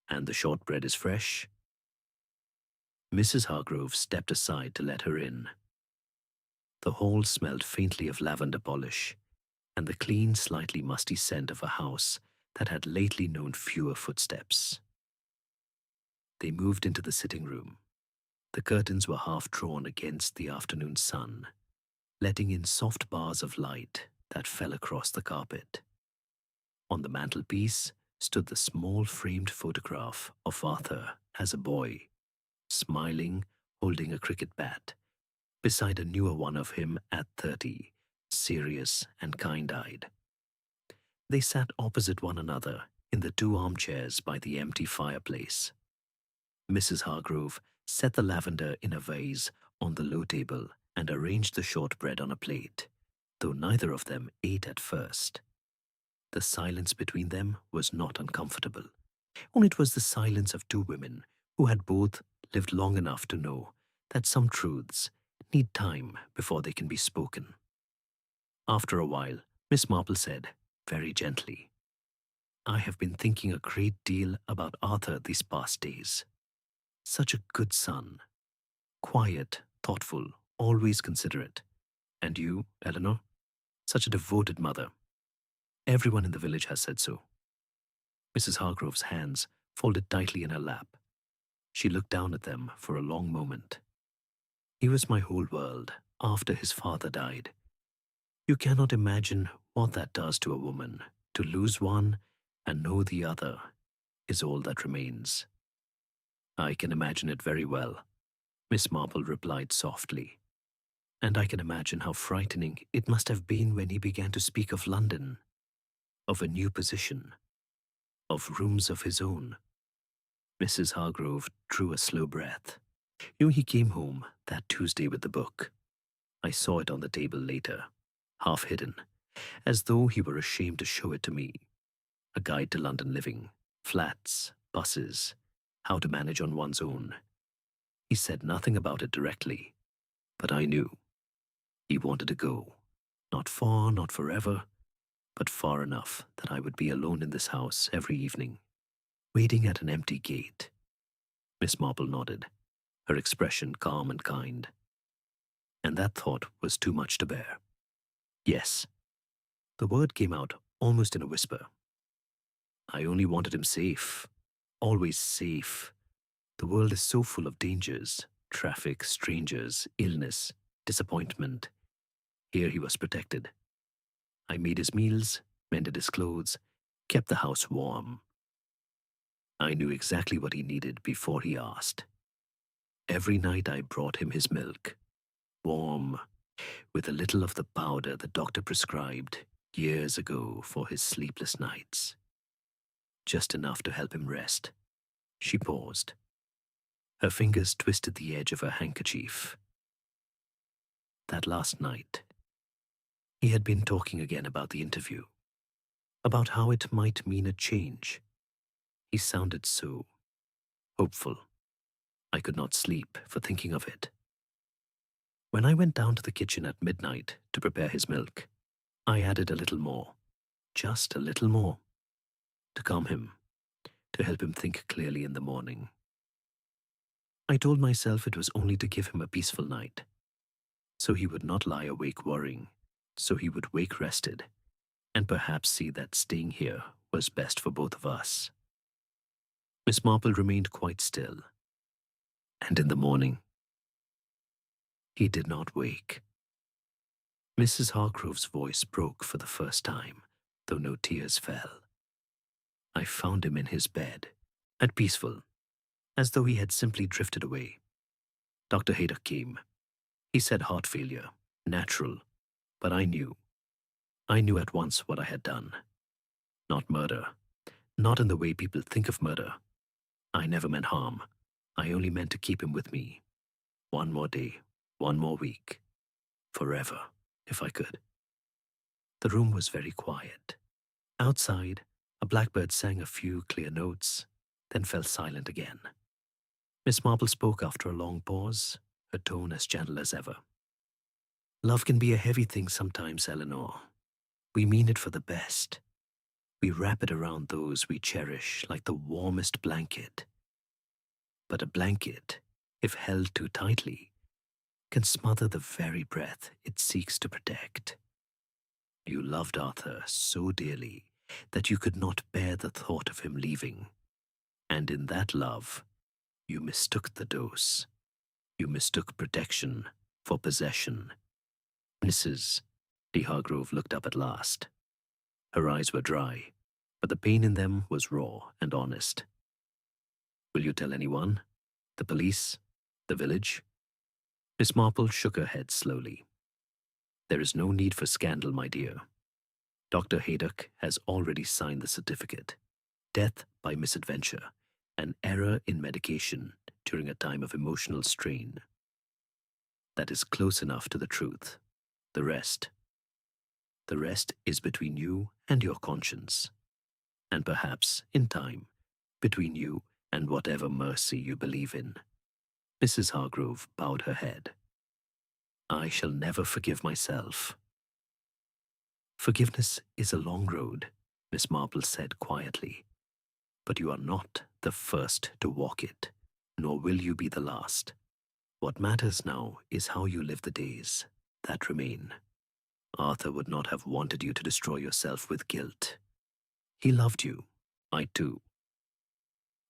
and the shortbread is fresh." Mrs. Hargrove stepped aside to let her in. The hall smelled faintly of lavender polish, and the clean, slightly musty scent of a house that had lately known fewer footsteps. They moved into the sitting room. The curtains were half drawn against the afternoon sun, letting in soft bars of light that fell across the carpet. On the mantelpiece stood the small framed photograph of Arthur as a boy, smiling, holding a cricket bat, beside a newer one of him at 30, serious and kind-eyed. They sat opposite one another in the 2 armchairs by the empty fireplace. Mrs. Hargrove set the lavender in a vase on the low table and arranged the shortbread on a plate, though neither of them ate at first. The silence between them was not uncomfortable, only it was the silence of 2 women who had both lived long enough to know that some truths need time before they can be spoken. After a while, Miss Marple said, very gently, I have been thinking a great deal about Arthur these past days. Such a good son, quiet, thoughtful, always considerate. And you, Eleanor, such a devoted mother. Everyone in the village has said so. Mrs. Hargrove's hands folded tightly in her lap. She looked down at them for a long moment. He was my whole world after his father died. You cannot imagine what that does to a woman. To lose one and know the other is all that remains. I can imagine it very well, Miss Marple replied softly. And I can imagine how frightening it must have been when he began to speak of London, of a new position, of rooms of his own. Mrs. Hargrove drew a slow breath. He came home that Tuesday with the book. I saw it on the table later, half hidden, as though he were ashamed to show it to me. A guide to London living, flats, buses, how to manage on one's own. He said nothing about it directly, but I knew. He wanted to go. Not far, not forever, but far enough that I would be alone in this house every evening, waiting at an empty gate. Miss Marple nodded, her expression calm and kind. And that thought was too much to bear. Yes. The word came out almost in a whisper. I only wanted him safe. Always safe. The world is so full of dangers, traffic, strangers, illness, disappointment. Here he was protected. I made his meals, mended his clothes, kept the house warm. I knew exactly what he needed before he asked. Every night I brought him his milk, warm, with a little of the powder the doctor prescribed years ago for his sleepless nights. Just enough to help him rest. She paused. Her fingers twisted the edge of her handkerchief. That last night, he had been talking again about the interview, about how it might mean a change. He sounded so hopeful. I could not sleep for thinking of it. When I went down to the kitchen at midnight to prepare his milk, I added a little more, just a little more, to calm him, to help him think clearly in the morning. I told myself it was only to give him a peaceful night, so he would not lie awake worrying, so he would wake rested, and perhaps see that staying here was best for both of us. Miss Marple remained quite still, and in the morning, he did not wake. Mrs. Hargrove's voice broke for the first time, though no tears fell. I found him in his bed, and peaceful, as though he had simply drifted away. Dr. Haydock came. He said heart failure, natural, but I knew. I knew at once what I had done. Not murder, not in the way people think of murder. I never meant harm. I only meant to keep him with me. One more day, one more week, forever, if I could. The room was very quiet. Outside, a blackbird sang a few clear notes, then fell silent again. Miss Marple spoke after a long pause, her tone as gentle as ever. Love can be a heavy thing sometimes, Eleanor. We mean it for the best. We wrap it around those we cherish like the warmest blanket. But a blanket, if held too tightly, can smother the very breath it seeks to protect. You loved Arthur so dearly that you could not bear the thought of him leaving. And in that love, you mistook the dose. You mistook protection for possession. Mrs. de Hargrove looked up at last. Her eyes were dry, but the pain in them was raw and honest. Will you tell anyone? The police? The village? Miss Marple shook her head slowly. There is no need for scandal, my dear. Dr. Haydock has already signed the certificate. Death by misadventure, an error in medication during a time of emotional strain. That is close enough to the truth. The rest is between you and your conscience. And perhaps, in time, between you and whatever mercy you believe in. Mrs. Hargrove bowed her head. I shall never forgive myself. Forgiveness is a long road, Miss Marple said quietly, but you are not the first to walk it, nor will you be the last. What matters now is how you live the days that remain. Arthur would not have wanted you to destroy yourself with guilt. He loved you. I too.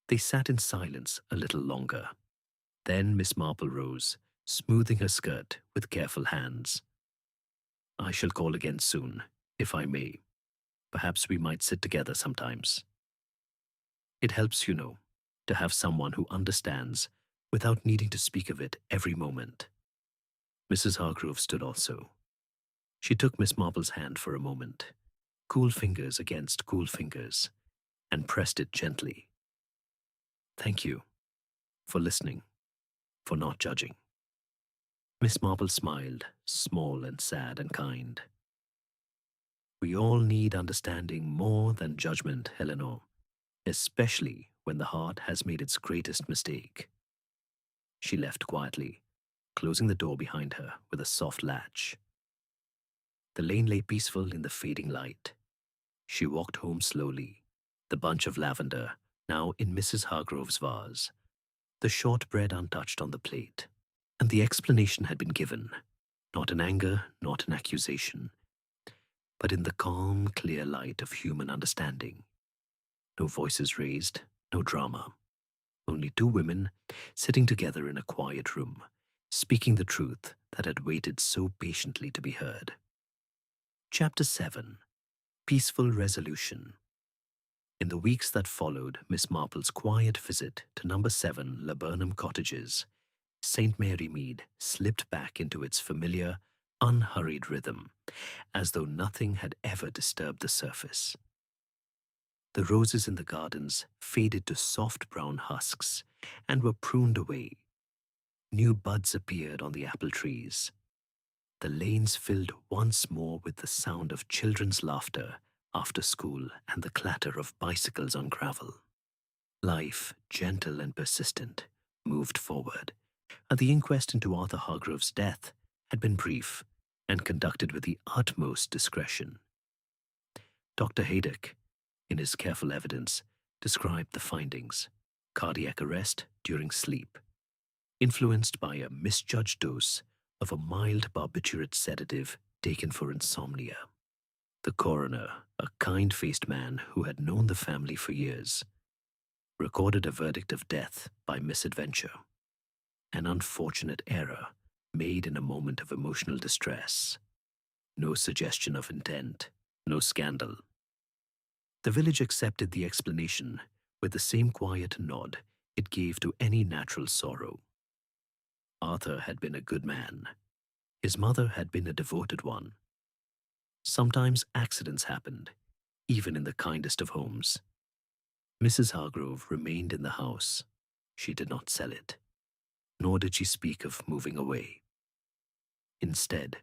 They sat in silence a little longer. Then Miss Marple rose, smoothing her skirt with careful hands. I shall call again soon, if I may. Perhaps we might sit together sometimes. It helps, to have someone who understands without needing to speak of it every moment. Mrs. Hargrove stood also. She took Miss Marple's hand for a moment, cool fingers against cool fingers, and pressed it gently. Thank you for listening, for not judging. Miss Marple smiled, small and sad and kind. We all need understanding more than judgment, Eleanor, especially when the heart has made its greatest mistake. She left quietly, closing the door behind her with a soft latch. The lane lay peaceful in the fading light. She walked home slowly, the bunch of lavender now in Mrs. Hargrove's vase, the shortbread untouched on the plate, and the explanation had been given, not in anger, not in accusation, but in the calm, clear light of human understanding. No voices raised, no drama. Only two women sitting together in a quiet room, speaking the truth that had waited so patiently to be heard. Chapter 7. Peaceful Resolution. In the weeks that followed Miss Marple's quiet visit to number 7 Laburnum Cottages, St. Mary Mead slipped back into its familiar, unhurried rhythm, as though nothing had ever disturbed the surface. The roses in the gardens faded to soft brown husks and were pruned away. New buds appeared on the apple trees. The lanes filled once more with the sound of children's laughter after school and the clatter of bicycles on gravel. Life, gentle and persistent, moved forward, and the inquest into Arthur Hargrove's death had been brief and conducted with the utmost discretion. Dr. Haydock, in his careful evidence, described the findings: cardiac arrest during sleep, influenced by a misjudged dose of a mild barbiturate sedative taken for insomnia. The coroner, a kind-faced man who had known the family for years, recorded a verdict of death by misadventure, an unfortunate error made in a moment of emotional distress. No suggestion of intent, no scandal. The village accepted the explanation with the same quiet nod it gave to any natural sorrow. Arthur had been a good man. His mother had been a devoted one. Sometimes accidents happened, even in the kindest of homes. Mrs. Hargrove remained in the house. She did not sell it, nor did she speak of moving away. Instead,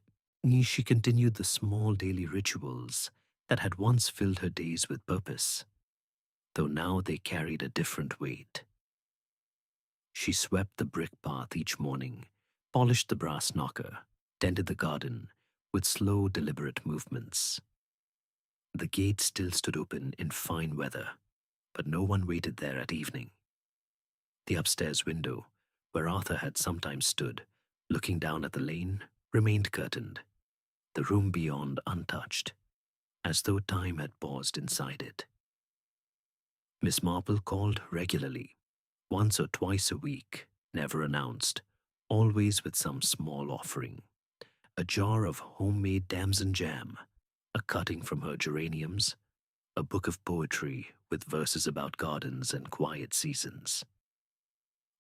she continued the small daily rituals that had once filled her days with purpose, though now they carried a different weight. She swept the brick path each morning, polished the brass knocker, tended the garden with slow, deliberate movements. The gate still stood open in fine weather, but no one waited there at evening. The upstairs window, where Arthur had sometimes stood, looking down at the lane, remained curtained, the room beyond untouched, as though time had paused inside it. Miss Marple called regularly, once or twice a week, never announced, always with some small offering: a jar of homemade damson jam, a cutting from her geraniums, a book of poetry with verses about gardens and quiet seasons.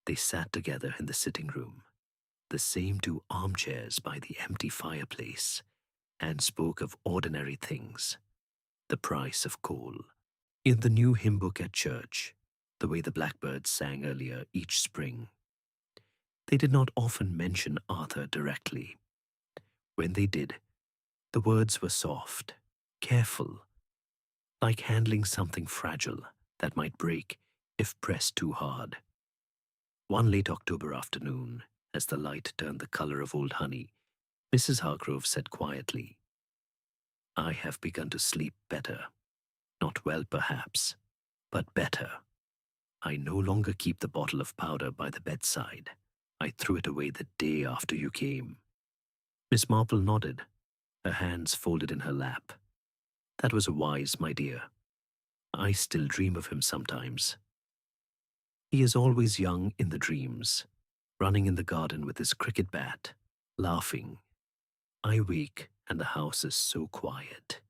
They sat together in the sitting room, the same two armchairs by the empty fireplace, and spoke of ordinary things: the price of coal, in the new hymn book at church, the way the blackbirds sang earlier each spring. They did not often mention Arthur directly. When they did, the words were soft, careful, like handling something fragile that might break if pressed too hard. One late October afternoon, as the light turned the color of old honey, Mrs. Hargrove said quietly, "I have begun to sleep better. Not well, perhaps, but better. I no longer keep the bottle of powder by the bedside. I threw it away the day after you came. Miss Marple nodded, her hands folded in her lap. That was wise, my dear. I still dream of him sometimes. He is always young in the dreams, running in the garden with his cricket bat, laughing. I wake and the house is so quiet.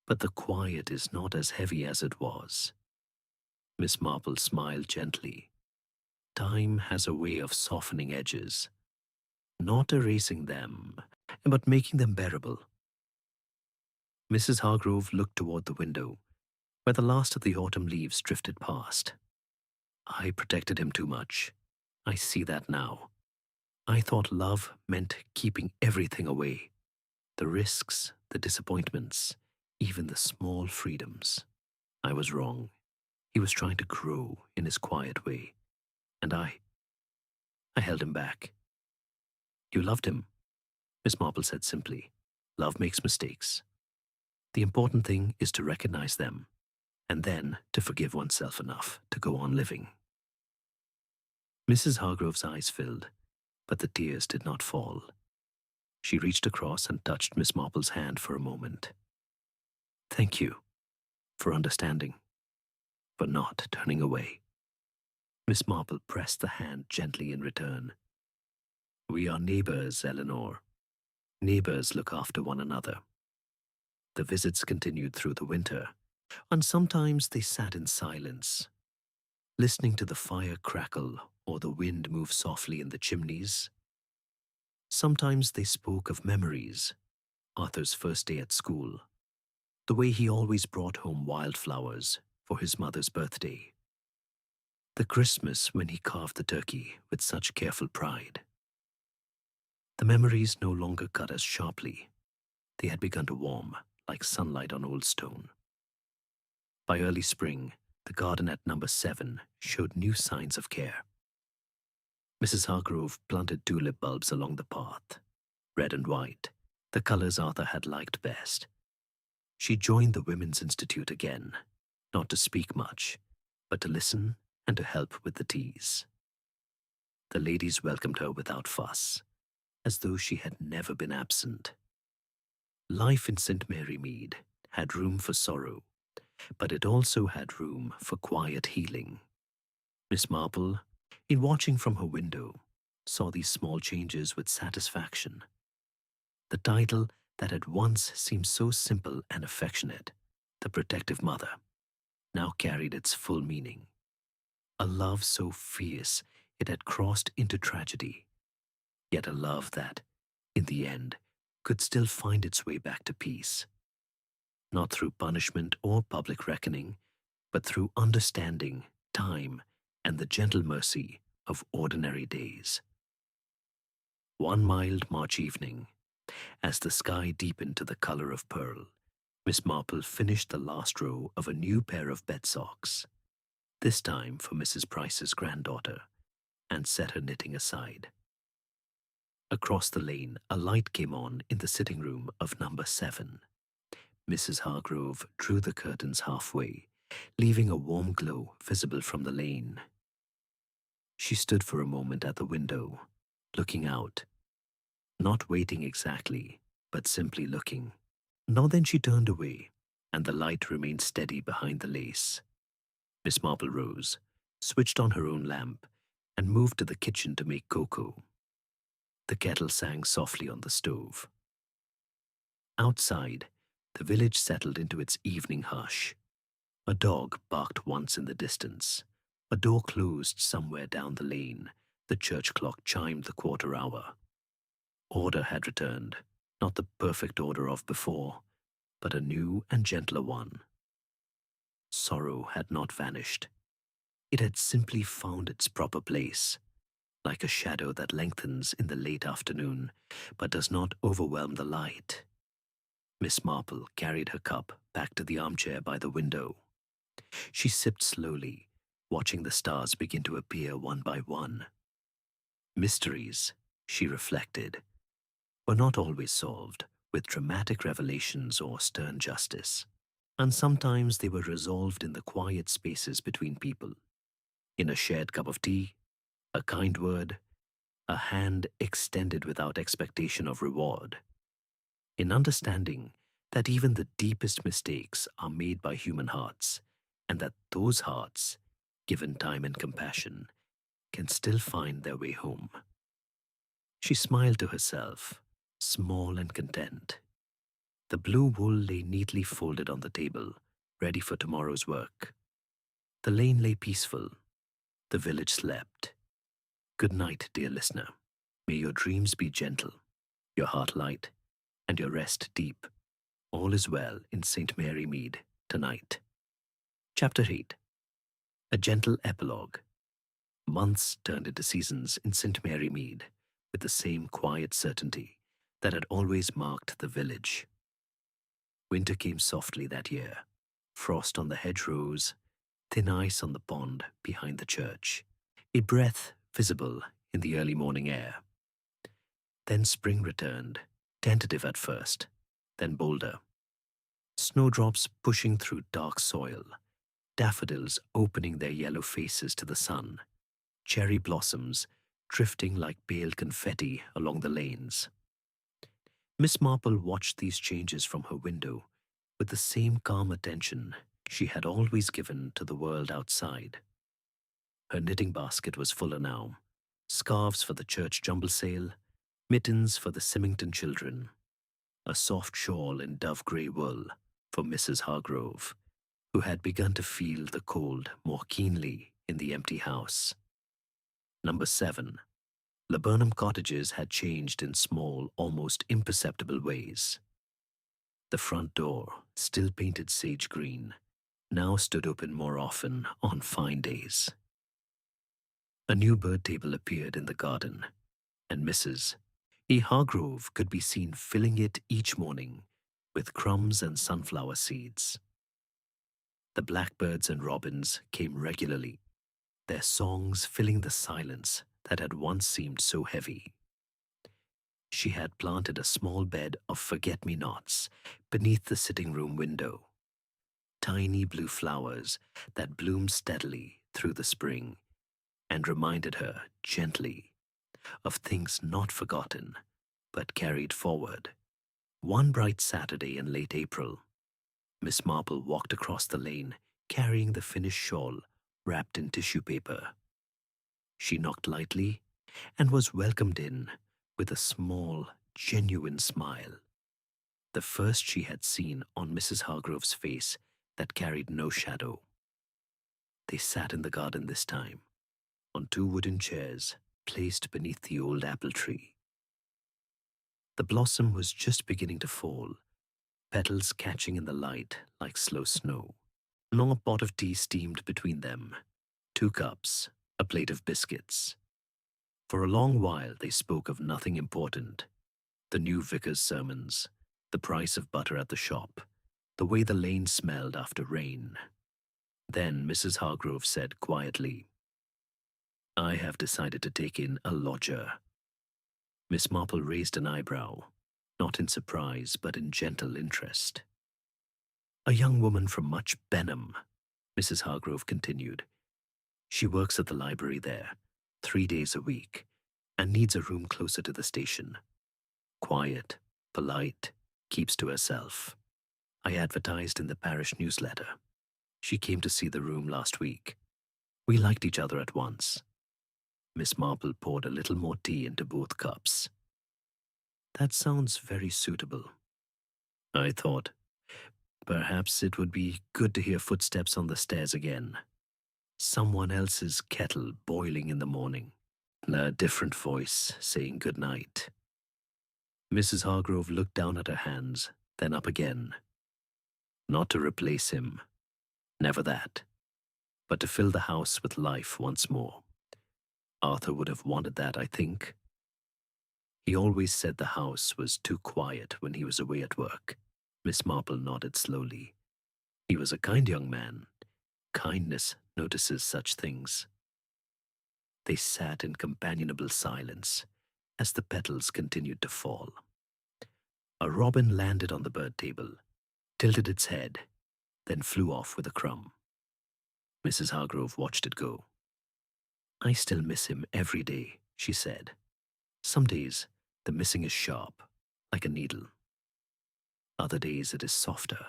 But the quiet is not as heavy as it was. Miss Marple smiled gently. Time has a way of softening edges, not erasing them, but making them bearable. Mrs. Hargrove looked toward the window, where the last of the autumn leaves drifted past. I protected him too much. I see that now. I thought love meant keeping everything away. The risks, the disappointments, even the small freedoms. I was wrong. He was trying to grow in his quiet way, and I held him back. You loved him, Miss Marple said simply. Love makes mistakes. The important thing is to recognize them, and then to forgive oneself enough to go on living. Mrs. Hargrove's eyes filled, but the tears did not fall. She reached across and touched Miss Marple's hand for a moment. Thank you for understanding, for not turning away. Miss Marple pressed the hand gently in return. We are neighbors, Eleanor. Neighbors look after one another. The visits continued through the winter, and sometimes they sat in silence, listening to the fire crackle or the wind move softly in the chimneys. Sometimes they spoke of memories, Arthur's first day at school, the way he always brought home wildflowers for his mother's birthday, the Christmas when he carved the turkey with such careful pride. The memories no longer cut as sharply. They had begun to warm, like sunlight on old stone. By early spring, the garden at number 7 showed new signs of care. Mrs. Hargrove planted tulip bulbs along the path, red and white, the colors Arthur had liked best. She joined the Women's Institute again, not to speak much, but to listen and to help with the teas. The ladies welcomed her without fuss, as though she had never been absent. Life in St. Mary Mead had room for sorrow, but it also had room for quiet healing. Miss Marple, in watching from her window, saw these small changes with satisfaction. The title that had once seemed so simple and affectionate, the protective mother, now carried its full meaning. A love so fierce it had crossed into tragedy, yet a love that, in the end, could still find its way back to peace. Not through punishment or public reckoning, but through understanding, time, and the gentle mercy of ordinary days. One mild March evening, as the sky deepened to the color of pearl, Miss Marple finished the last row of a new pair of bed socks, this time for Mrs. Price's granddaughter, and set her knitting aside. Across the lane, a light came on in the sitting room of number 7. Mrs. Hargrove drew the curtains halfway, leaving a warm glow visible from the lane. She stood for a moment at the window, looking out, not waiting exactly, but simply looking. Now then she turned away, and the light remained steady behind the lace. Miss Marple rose, switched on her own lamp, and moved to the kitchen to make cocoa. The kettle sang softly on the stove. Outside, the village settled into its evening hush. A dog barked once in the distance. A door closed somewhere down the lane. The church clock chimed the quarter hour. Order had returned, not the perfect order of before, but a new and gentler one. Sorrow had not vanished. It had simply found its proper place, like a shadow that lengthens in the late afternoon, but does not overwhelm the light. Miss Marple carried her cup back to the armchair by the window. She sipped slowly, watching the stars begin to appear one by one. Mysteries, she reflected, were not always solved with dramatic revelations or stern justice. And sometimes they were resolved in the quiet spaces between people, in a shared cup of tea, a kind word, a hand extended without expectation of reward, in understanding that even the deepest mistakes are made by human hearts, and that those hearts, given time and compassion, can still find their way home. She smiled to herself, small and content. The blue wool lay neatly folded on the table, ready for tomorrow's work. The lane lay peaceful. The village slept. Good night, dear listener. May your dreams be gentle, your heart light, and your rest deep. All is well in St. Mary Mead tonight. Chapter 8. A gentle epilogue. Months turned into seasons in St. Mary Mead, with the same quiet certainty that had always marked the village. Winter came softly that year. Frost on the hedgerows, thin ice on the pond behind the church, a breath visible in the early morning air. Then spring returned, tentative at first, then bolder. Snowdrops pushing through dark soil, daffodils opening their yellow faces to the sun, cherry blossoms drifting like pale confetti along the lanes. Miss Marple watched these changes from her window with the same calm attention she had always given to the world outside. Her knitting basket was fuller now, scarves for the church jumble sale, mittens for the Symington children, a soft shawl in dove-grey wool for Mrs. Hargrove, who had begun to feel the cold more keenly in the empty house. Number 7. Laburnum cottages had changed in small, almost imperceptible ways. The front door, still painted sage green, now stood open more often on fine days. A new bird table appeared in the garden, and Mrs. E. Hargrove could be seen filling it each morning with crumbs and sunflower seeds. The blackbirds and robins came regularly, their songs filling the silence that had once seemed so heavy. She had planted a small bed of forget-me-nots beneath the sitting-room window, tiny blue flowers that bloomed steadily through the spring and reminded her gently of things not forgotten but carried forward. One bright Saturday in late April, Miss Marple walked across the lane carrying the finished shawl wrapped in tissue paper. She knocked lightly and was welcomed in with a small, genuine smile, the first she had seen on Mrs. Hargrove's face that carried no shadow. They sat in the garden this time, on 2 wooden chairs placed beneath the old apple tree. The blossom was just beginning to fall, petals catching in the light like slow snow. A long pot of tea steamed between them, 2 cups, a plate of biscuits. For a long while they spoke of nothing important: the new vicar's sermons, the price of butter at the shop, the way the lane smelled after rain. Then Mrs. Hargrove said quietly, "I have decided to take in a lodger." Miss Marple raised an eyebrow, not in surprise but in gentle interest. "A young woman from much Benham," Mrs. Hargrove continued. "She works at the library there, 3 days a week, and needs a room closer to the station. Quiet, polite, keeps to herself. I advertised in the parish newsletter. She came to see the room last week. We liked each other at once." Miss Marple poured a little more tea into both cups. "That sounds very suitable. I thought perhaps it would be good to hear footsteps on the stairs again. Someone else's kettle boiling in the morning. A different voice saying good night." Mrs. Hargrove looked down at her hands, then up again. Not to replace him, never that, but to fill the house with life once more. Arthur would have wanted that, I think. He always said the house was too quiet when he was away at work. Miss Marple nodded slowly. He was a kind young man. Kindness notices such things. They sat in companionable silence as the petals continued to fall. A robin landed on the bird table, tilted its head, then flew off with a crumb. Mrs. Hargrove watched it go. I still miss him every day, she said. Some days, the missing is sharp, like a needle. Other days, it is softer,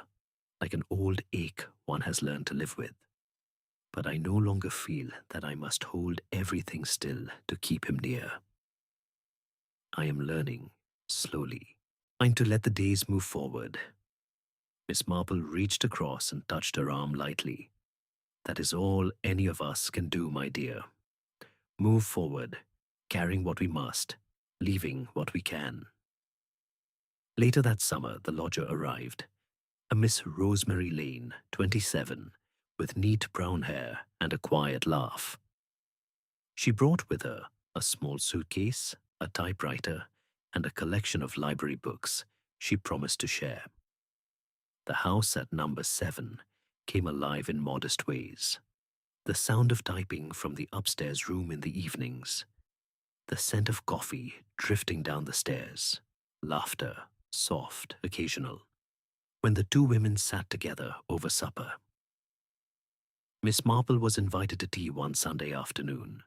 like an old ache one has learned to live with. But I no longer feel that I must hold everything still to keep him near. I am learning, slowly, trying to let the days move forward. Miss Marple reached across and touched her arm lightly. That is all any of us can do, my dear. Move forward, carrying what we must, leaving what we can. Later that summer, the lodger arrived, a Miss Rosemary Lane, 27, with neat brown hair and a quiet laugh. She brought with her a small suitcase, a typewriter, and a collection of library books she promised to share. The house at number 7 came alive in modest ways. The sound of typing from the upstairs room in the evenings, the scent of coffee drifting down the stairs, laughter, soft, occasional, when the two women sat together over supper. Miss Marple was invited to tea one Sunday afternoon.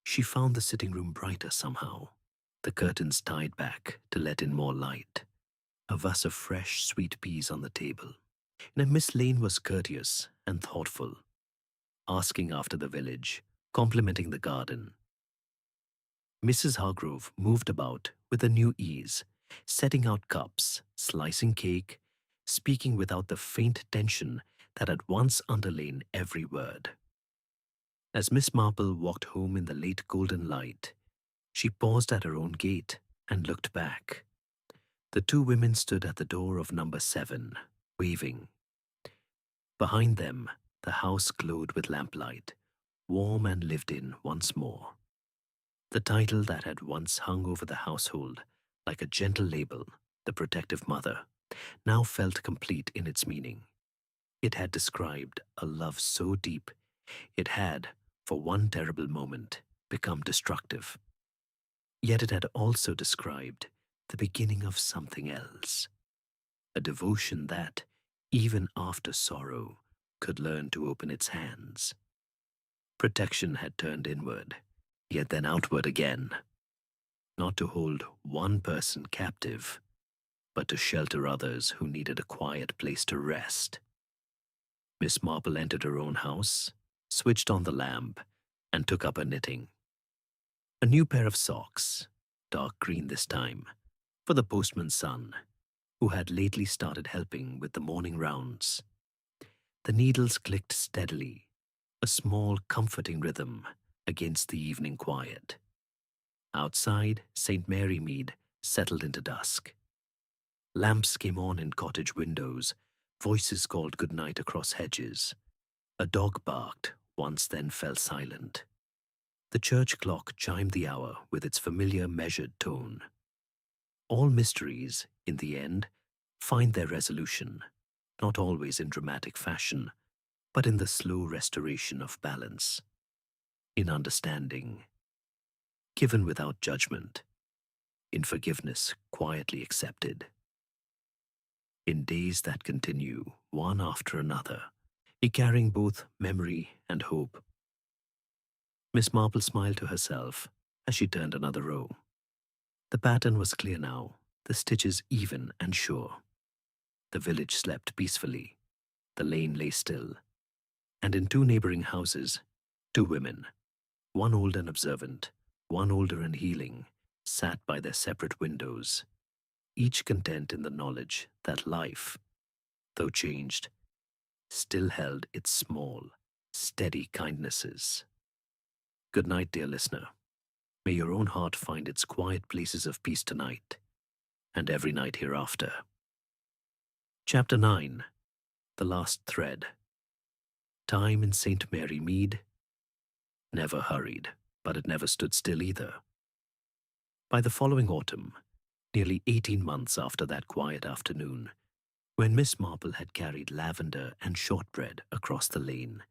She found the sitting room brighter somehow, the curtains tied back to let in more light, a vase of fresh sweet peas on the table. And Miss Lane was courteous and thoughtful, asking after the village, complimenting the garden. Mrs. Hargrove moved about with a new ease, setting out cups, slicing cake, speaking without the faint tension that had once underlain every word. As Miss Marple walked home in the late golden light, she paused at her own gate and looked back. The two women stood at the door of number 7, waving. Behind them, the house glowed with lamplight, warm and lived in once more. The title that had once hung over the household like a gentle label, the protective mother, now felt complete in its meaning. It had described a love so deep, it had, for one terrible moment, become destructive. Yet it had also described the beginning of something else, a devotion that, even after sorrow, could learn to open its hands. Protection had turned inward, yet then outward again, not to hold one person captive, but to shelter others who needed a quiet place to rest. Miss Marple entered her own house, switched on the lamp, and took up her knitting. A new pair of socks, dark green this time, for the postman's son, who had lately started helping with the morning rounds. The needles clicked steadily, a small, comforting rhythm against the evening quiet. Outside, St. Mary Mead settled into dusk. Lamps came on in cottage windows, voices called good night across hedges. A dog barked, once then fell silent. The church clock chimed the hour with its familiar measured tone. All mysteries, in the end, find their resolution, not always in dramatic fashion, but in the slow restoration of balance, in understanding, given without judgment, in forgiveness quietly accepted. In days that continue, one after another, carrying both memory and hope. Miss Marple smiled to herself as she turned another row. The pattern was clear now, the stitches even and sure. The village slept peacefully, the lane lay still, and in two neighboring houses, two women, one old and observant, one older and healing, sat by their separate windows, each content in the knowledge that life, though changed, still held its small, steady kindnesses. Good night, dear listener. May your own heart find its quiet places of peace tonight, and every night hereafter. Chapter 9. The Last Thread. Time in St. Mary Mead never hurried, but it never stood still either. By the following autumn, nearly 18 months after that quiet afternoon, when Miss Marple had carried lavender and shortbread across the lane,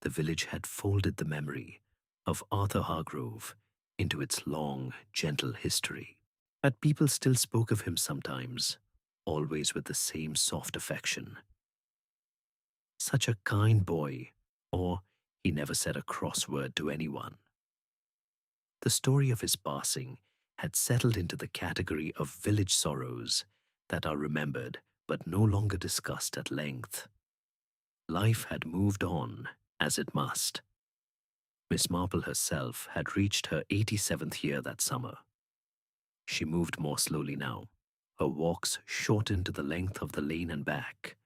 the village had folded the memory of Arthur Hargrove into its long, gentle history. But people still spoke of him sometimes, always with the same soft affection. Such a kind boy, or he never said a cross word to anyone. The story of his passing had settled into the category of village sorrows that are remembered but no longer discussed at length. Life had moved on, as it must. Miss Marple herself had reached her 87th year that summer. She moved more slowly now, her walks shortened to the length of the lane and back,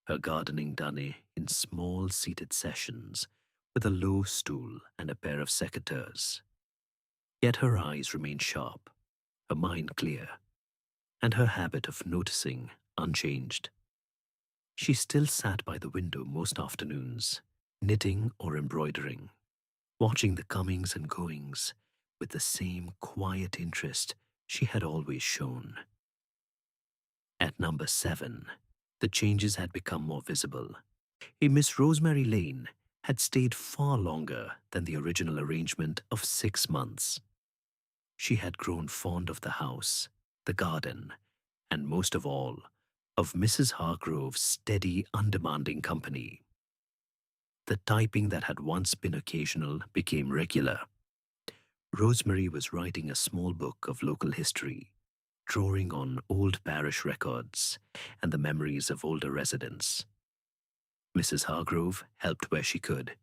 her gardening done in small seated sessions with a low stool and a pair of secateurs. Yet her eyes remained sharp, her mind clear, and her habit of noticing unchanged. She still sat by the window most afternoons, knitting or embroidering, watching the comings and goings with the same quiet interest she had always shown. At number 7, the changes had become more visible. A Miss Rosemary Lane had stayed far longer than the original arrangement of 6 months. She had grown fond of the house, the garden, and most of all, of Mrs. Hargrove's steady, undemanding company. The typing that had once been occasional became regular. Rosemary was writing a small book of local history, drawing on old parish records and the memories of older residents. Mrs. Hargrove helped where she could,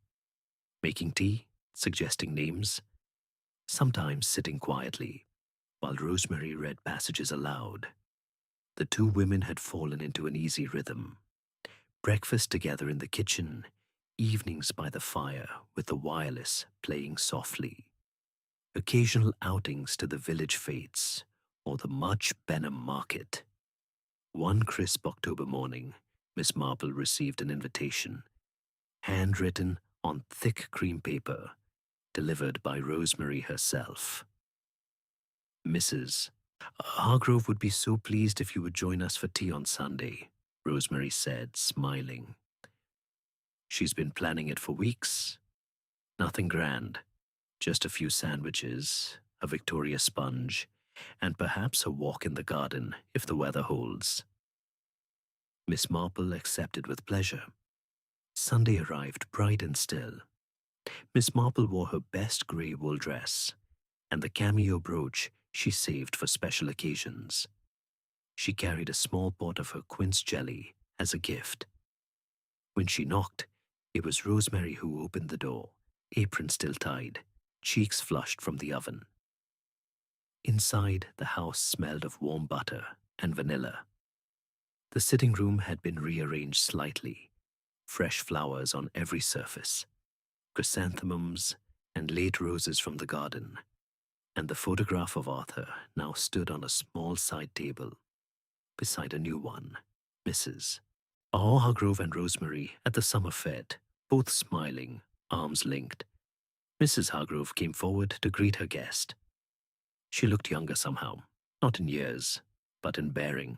making tea, suggesting names, sometimes sitting quietly, while Rosemary read passages aloud. The two women had fallen into an easy rhythm. Breakfast together in the kitchen, evenings by the fire with the wireless playing softly. Occasional outings to the village fetes or the Much Benham market. One crisp October morning, Miss Marple received an invitation, handwritten on thick cream paper, delivered by Rosemary herself. Mrs. Hargrove would be so pleased if you would join us for tea on Sunday, Rosemary said, smiling. She's been planning it for weeks. Nothing grand, just a few sandwiches, a Victoria sponge, and perhaps a walk in the garden if the weather holds. Miss Marple accepted with pleasure. Sunday arrived bright and still. Miss Marple wore her best grey wool dress, and the cameo brooch she saved for special occasions. She carried a small pot of her quince jelly as a gift. When she knocked, it was Rosemary who opened the door, apron still tied, cheeks flushed from the oven. Inside, the house smelled of warm butter and vanilla. The sitting room had been rearranged slightly, fresh flowers on every surface, chrysanthemums and late roses from the garden, and the photograph of Arthur now stood on a small side table, beside a new one, Mrs. Hargrove and Rosemary at the summer fete, both smiling, arms linked. Mrs. Hargrove came forward to greet her guest. She looked younger somehow, not in years, but in bearing.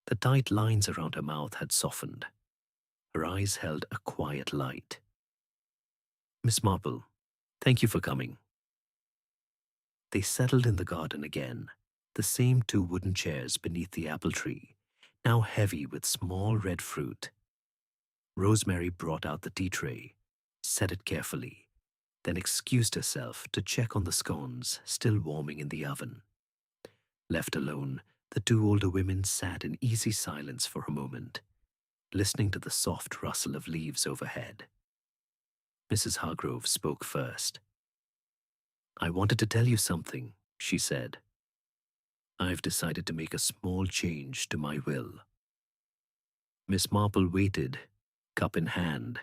The tight lines around her mouth had softened. Her eyes held a quiet light. Miss Marple, thank you for coming. They settled in the garden again, the same 2 wooden chairs beneath the apple tree, now heavy with small red fruit. Rosemary brought out the tea tray, set it carefully, then excused herself to check on the scones still warming in the oven. Left alone, the 2 older women sat in easy silence for a moment, listening to the soft rustle of leaves overhead. Mrs. Hargrove spoke first. I wanted to tell you something, she said. I've decided to make a small change to my will. Miss Marple waited, cup in hand.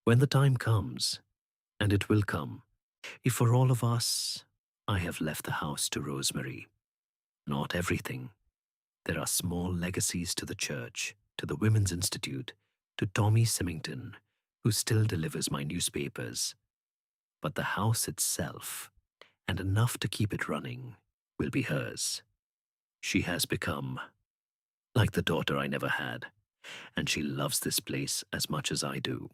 When the time comes, and it will come, if for all of us, I have left the house to Rosemary. Not everything. There are small legacies to the church, to the Women's Institute, to Tommy Symington, who still delivers my newspapers. But the house itself, and enough to keep it running, will be hers. She has become like the daughter I never had, and she loves this place as much as I do.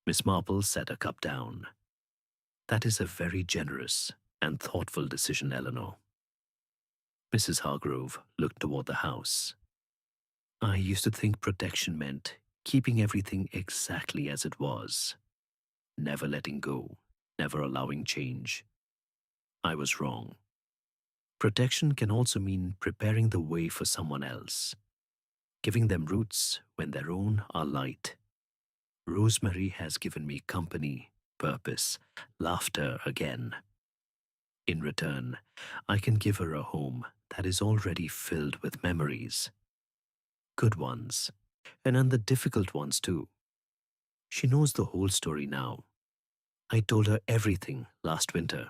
Miss Marple set her cup down. That is a very generous and thoughtful decision, Eleanor. Mrs. Hargrove looked toward the house. I used to think protection meant keeping everything exactly as it was, never letting go, never allowing change. I was wrong. Protection can also mean preparing the way for someone else, giving them roots when their own are light. Rosemary has given me company, purpose, laughter again. In return, I can give her a home that is already filled with memories, good ones, and the difficult ones too. She knows the whole story now. I told her everything last winter.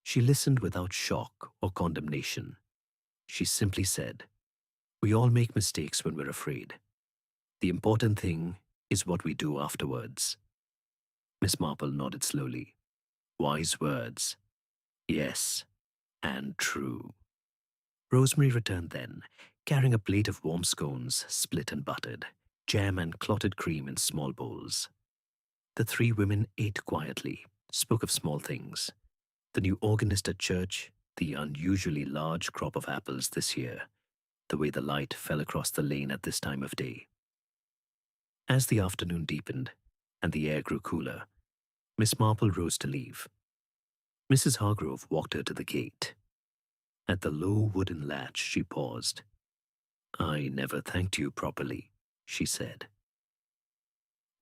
She listened without shock or condemnation. She simply said, "We all make mistakes when we're afraid. The important thing is what we do afterwards." Miss Marple nodded slowly. Wise words. Yes, and true. Rosemary returned then, carrying a plate of warm scones, split and buttered, jam and clotted cream in small bowls. The three women ate quietly, spoke of small things. The new organist at church, the unusually large crop of apples this year, the way the light fell across the lane at this time of day. As the afternoon deepened and the air grew cooler, Miss Marple rose to leave. Mrs. Hargrove walked her to the gate. At the low wooden latch, she paused. "I never thanked you properly," she said.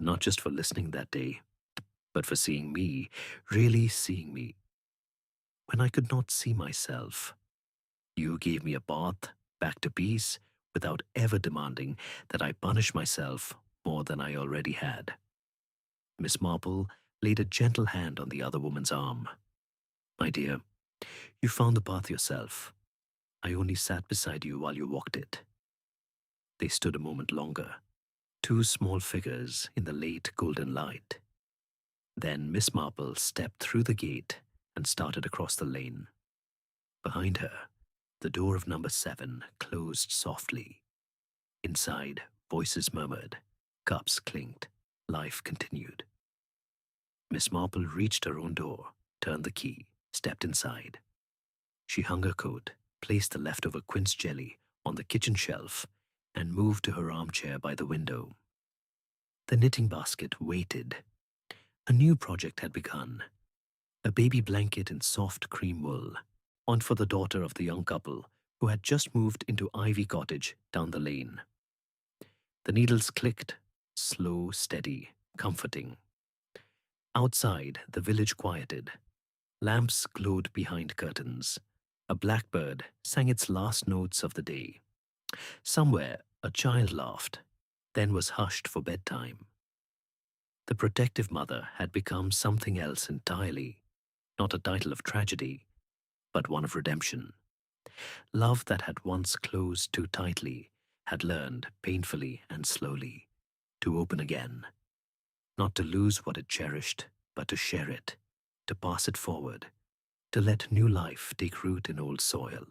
"Not just for listening that day, but for seeing me, really seeing me. When I could not see myself, you gave me a bath, back to peace, without ever demanding that I punish myself more than I already had." Miss Marple laid a gentle hand on the other woman's arm. "My dear, you found the path yourself. I only sat beside you while you walked it." They stood a moment longer, two small figures in the late golden light. Then Miss Marple stepped through the gate and started across the lane. Behind her, the door of number 7 closed softly. Inside, voices murmured, cups clinked, life continued. Miss Marple reached her own door, turned the key, stepped inside. She hung her coat, placed the leftover quince jelly on the kitchen shelf, and moved to her armchair by the window. The knitting basket waited. A new project had begun. A baby blanket in soft cream wool, one for the daughter of the young couple who had just moved into Ivy Cottage down the lane. The needles clicked, slow, steady, comforting. Outside, the village quieted. Lamps glowed behind curtains. A blackbird sang its last notes of the day. Somewhere, a child laughed, then was hushed for bedtime. The protective mother had become something else entirely, not a title of tragedy, but one of redemption. Love that had once closed too tightly had learned, painfully and slowly, to open again, not to lose what it cherished, but to share it, to pass it forward, to let new life take root in old soil.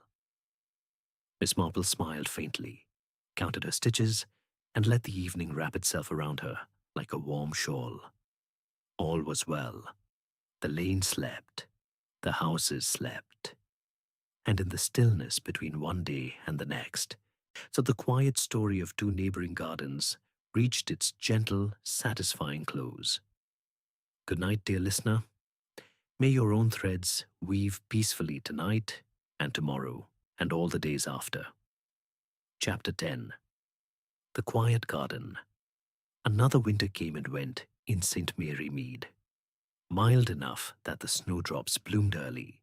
Miss Marple smiled faintly, counted her stitches, and let the evening wrap itself around her like a warm shawl. All was well. The lane slept. The houses slept. And in the stillness between one day and the next, so the quiet story of two neighboring gardens reached its gentle, satisfying close. Good night, dear listener. May your own threads weave peacefully tonight and tomorrow and all the days after. Chapter 10. The Quiet Garden. Another winter came and went in St. Mary Mead, mild enough that the snowdrops bloomed early,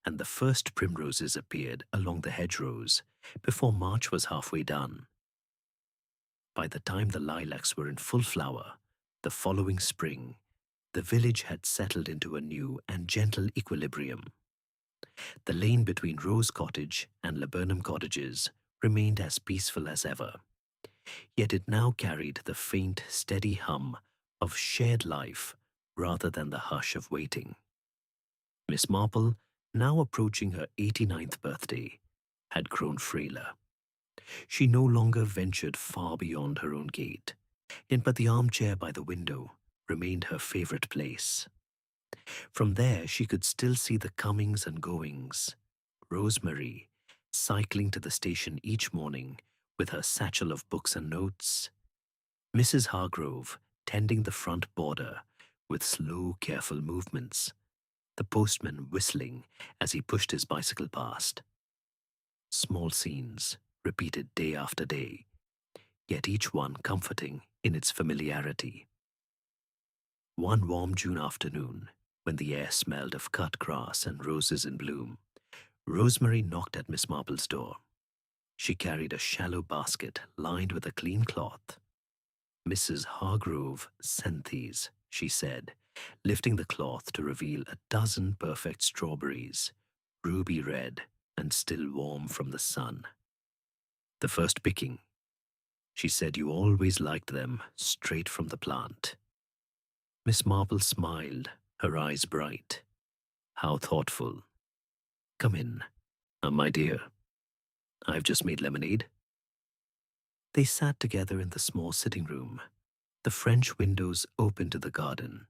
and the first primroses appeared along the hedgerows before March was halfway done. By the time the lilacs were in full flower, the following spring, the village had settled into a new and gentle equilibrium. The lane between Rose Cottage and Laburnum Cottages remained as peaceful as ever, yet it now carried the faint, steady hum of shared life rather than the hush of waiting. Miss Marple, now approaching her 89th birthday, had grown frailer. She no longer ventured far beyond her own gate, but the armchair by the window remained her favorite place. From there she could still see the comings and goings. Rosemary, cycling to the station each morning with her satchel of books and notes. Mrs. Hargrove tending the front border with slow, careful movements, the postman whistling as he pushed his bicycle past. Small scenes, repeated day after day, yet each one comforting in its familiarity. One warm June afternoon, when the air smelled of cut grass and roses in bloom, Rosemary knocked at Miss Marple's door. She carried a shallow basket lined with a clean cloth. Mrs. Hargrove sent these, she said, lifting the cloth to reveal a dozen perfect strawberries, ruby red and still warm from the sun. The first picking. She said you always liked them straight from the plant. Miss Marple smiled, her eyes bright. How thoughtful. Come in, my dear. I've just made lemonade. They sat together in the small sitting room, the French windows open to the garden.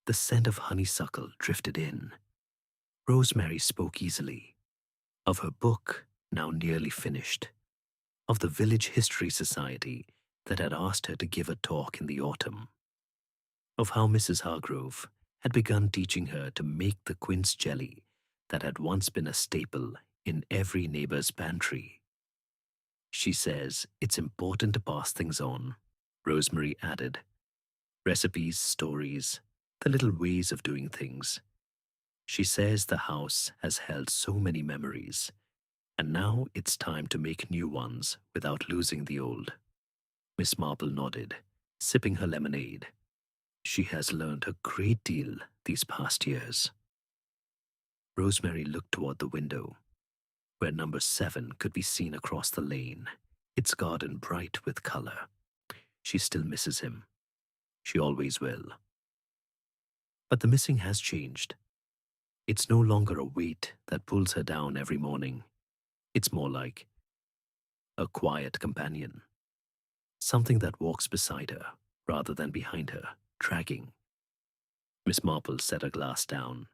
The scent of honeysuckle drifted in. Rosemary spoke easily. Of her book, now nearly finished. Of the Village History Society that had asked her to give a talk in the autumn. Of how Mrs. Hargrove had begun teaching her to make the quince jelly that had once been a staple in every neighbor's pantry. She says it's important to pass things on, Rosemary added. Recipes, stories, the little ways of doing things. She says the house has held so many memories, and now it's time to make new ones without losing the old. Miss Marple nodded, sipping her lemonade. She has learned a great deal these past years. Rosemary looked toward the window, where number 7 could be seen across the lane, its garden bright with color. She still misses him. She always will. But the missing has changed. It's no longer a weight that pulls her down every morning. It's more like a quiet companion. Something that walks beside her rather than behind her, dragging. Miss Marple set her glass down.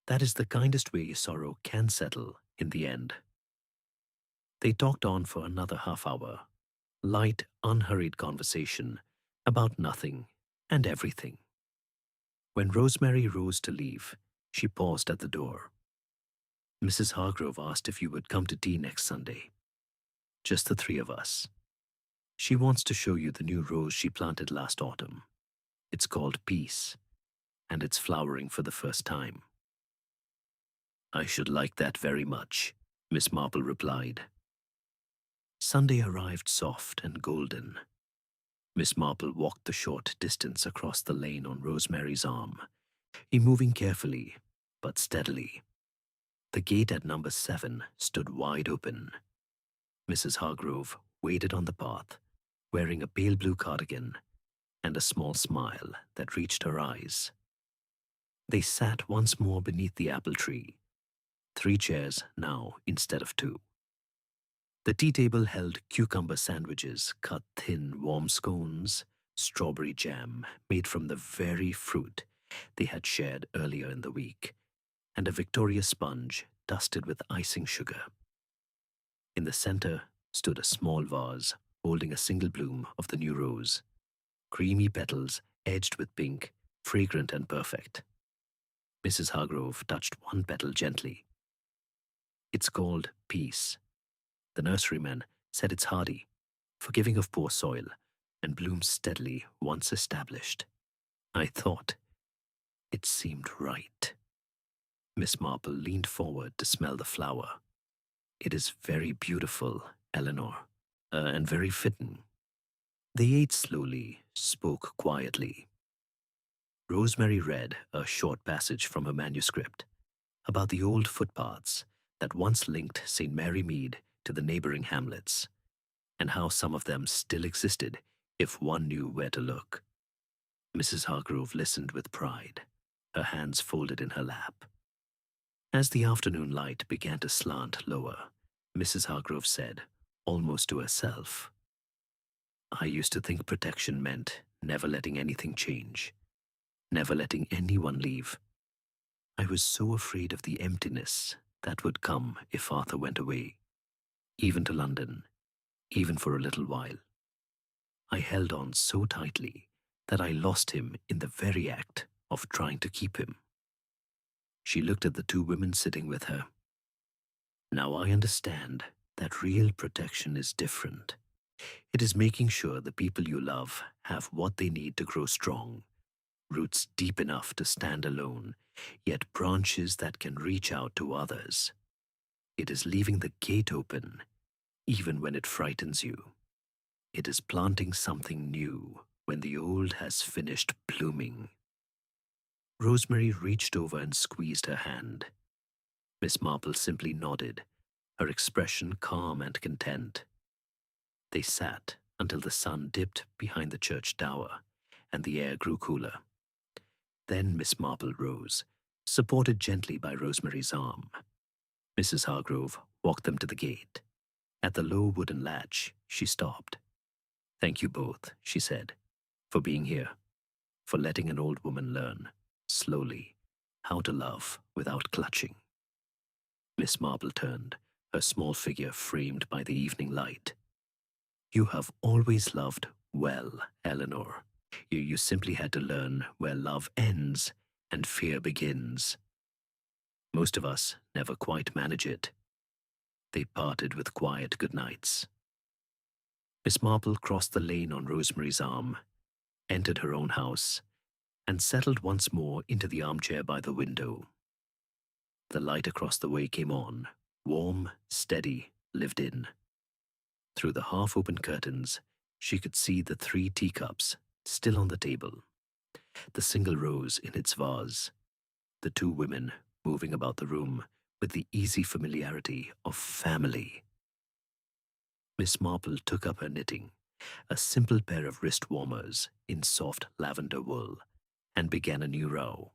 That is the kindest way sorrow can settle in the end. They talked on for another half hour. Light, unhurried conversation about nothing and everything. When Rosemary rose to leave, she paused at the door. Mrs. Hargrove asked if you would come to tea next Sunday. Just the 3 of us. She wants to show you the new rose she planted last autumn. It's called Peace, and it's flowering for the first time. I should like that very much, Miss Marple replied. Sunday arrived soft and golden. Miss Marple walked the short distance across the lane on Rosemary's arm, moving carefully but steadily. The gate at number 7 stood wide open. Mrs. Hargrove waited on the path, wearing a pale blue cardigan and a small smile that reached her eyes. They sat once more beneath the apple tree, 3 chairs now instead of 2. The tea table held cucumber sandwiches, cut thin, warm scones, strawberry jam made from the very fruit they had shared earlier in the week, and a Victoria sponge dusted with icing sugar. In the center stood a small vase holding a single bloom of the new rose, creamy petals edged with pink, fragrant and perfect. Mrs. Hargrove touched one petal gently. It's called Peace. The nurseryman said it's hardy, forgiving of poor soil, and blooms steadily once established. I thought it seemed right. Miss Marple leaned forward to smell the flower. It is very beautiful, Eleanor, and very fitting. They ate slowly, spoke quietly. Rosemary read a short passage from her manuscript about the old footpaths that once linked St. Mary Mead to the neighboring hamlets, and how some of them still existed if one knew where to look. Mrs. Hargrove listened with pride, her hands folded in her lap. As the afternoon light began to slant lower, Mrs. Hargrove said, almost to herself, I used to think protection meant never letting anything change, never letting anyone leave. I was so afraid of the emptiness that would come if Arthur went away, even to London, even for a little while. I held on so tightly that I lost him in the very act of trying to keep him. She looked at the two women sitting with her. Now I understand that real protection is different. It is making sure the people you love have what they need to grow strong, roots deep enough to stand alone, yet branches that can reach out to others. It is leaving the gate open, even when it frightens you. It is planting something new when the old has finished blooming. Rosemary reached over and squeezed her hand. Miss Marple simply nodded, her expression calm and content. They sat until the sun dipped behind the church tower and the air grew cooler. Then Miss Marple rose, supported gently by Rosemary's arm. Mrs. Hargrove walked them to the gate. At the low wooden latch, she stopped. "Thank you both," she said, "for being here, for letting an old woman learn, slowly, how to love without clutching." Miss Marple turned, her small figure framed by the evening light. "You have always loved well, Eleanor. You simply had to learn where love ends and fear begins. Most of us never quite manage it." They parted with quiet goodnights. Miss Marple crossed the lane on Rosemary's arm, entered her own house, and settled once more into the armchair by the window. The light across the way came on, warm, steady, lived in. Through the half-open curtains, she could see the 3 teacups still on the table, the single rose in its vase, the 2 women moving about the room with the easy familiarity of family. Miss Marple took up her knitting, a simple pair of wrist warmers in soft lavender wool, and began a new row.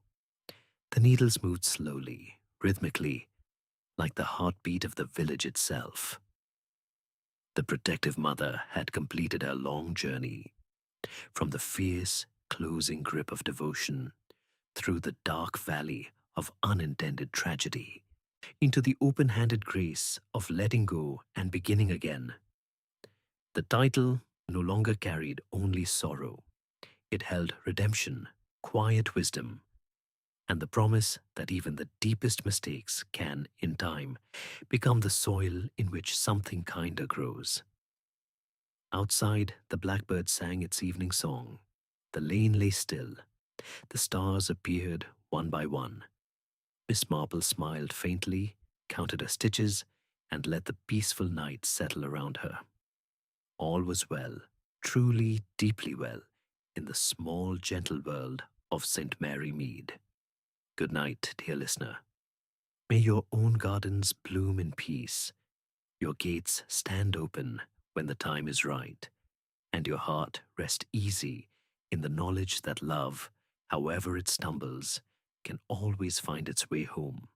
The needles moved slowly, rhythmically, like the heartbeat of the village itself. The protective mother had completed her long journey, from the fierce, closing grip of devotion, through the dark valley of unintended tragedy, into the open-handed grace of letting go and beginning again. The title no longer carried only sorrow. It held redemption, quiet wisdom, and the promise that even the deepest mistakes can, in time, become the soil in which something kinder grows. Outside, the blackbird sang its evening song. The lane lay still. The stars appeared one by one. Miss Marple smiled faintly, counted her stitches, and let the peaceful night settle around her. All was well, truly, deeply well, in the small, gentle world of St. Mary Mead. Good night, dear listener. May your own gardens bloom in peace, your gates stand open when the time is right, and your heart rest easy in the knowledge that love, however it stumbles, can always find its way home.